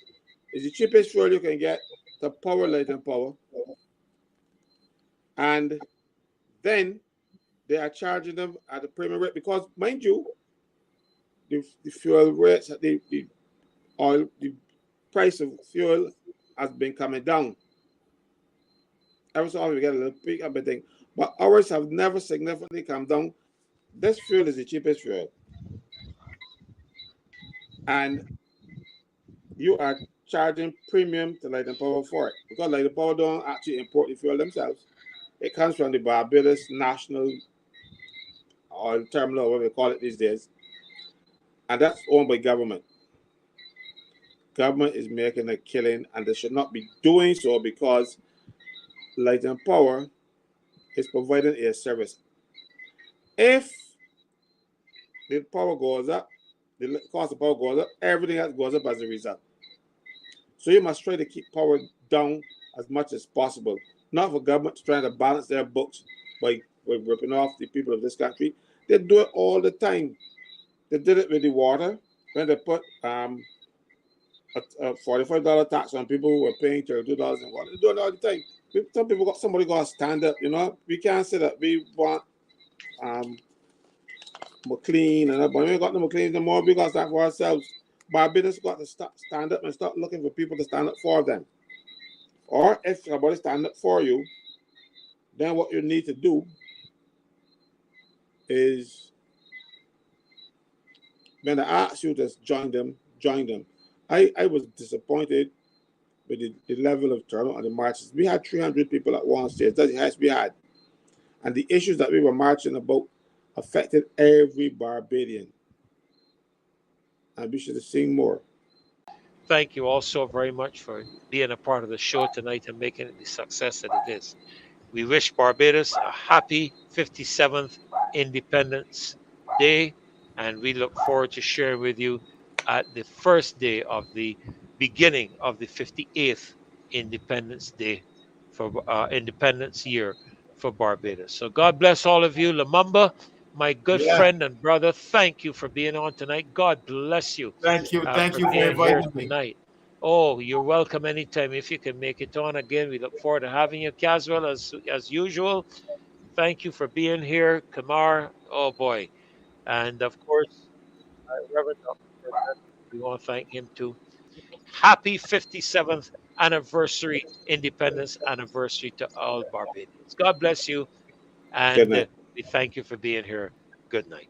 is the cheapest fuel you can get to power Light and Power. And then they are charging them at a premium rate because, mind you, the fuel rates, the oil, the price of fuel has been coming down. Every so often we get a little peak of a thing, but ours have never significantly come down. This fuel is the cheapest fuel, and you are charging premium to Light and Power for it because Light and Power don't actually import the fuel themselves. It comes from the Barbados National Oil Terminal, whatever they call it these days, and that's owned by government. Government is making a killing, and they should not be doing so because Light and Power is providing a service. If the power goes up, the cost of power goes up, everything else goes up as a result. So you must try to keep power down as much as possible. Not for government trying to balance their books by ripping off the people of this country. They do it all the time. They did it with the water when they put a $45 tax on people who were paying $32 in water. They do it all the time. Some people somebody got to stand up, you know. We can't say that we want McLean and everybody. We ain't got no McLean no more. We got to stand for ourselves. Barbados got to stand up and start looking for people to stand up for them. Or if somebody stand up for you, then what you need to do is when they ask you to join them, join them. I was disappointed with the level of turnout on the marches. We had 300 people at one stage. That's the highest we had. And the issues that we were marching about affected every Barbadian. And we should have seen more. Thank you all so very much for being a part of the show tonight and making it the success that it is. We wish Barbados a happy 57th Independence Day, and we look forward to sharing with you at the first day of the beginning of the 58th Independence Day for Independence Year for Barbados. So God bless all of you. Lamumba, my good friend and brother, thank you for being on tonight. God bless you. Thank you for being here inviting me. tonight. Oh, you're welcome anytime. If you can make it on again, we look forward to having you, Caswell, as usual. Thank you for being here, Kamar. Oh boy, and of course, Reverend Dr. Ferdinand, we want to thank him too. Happy 57th anniversary, independence anniversary to all Barbadians. God bless you, Good and night. we thank you for being here. Good night.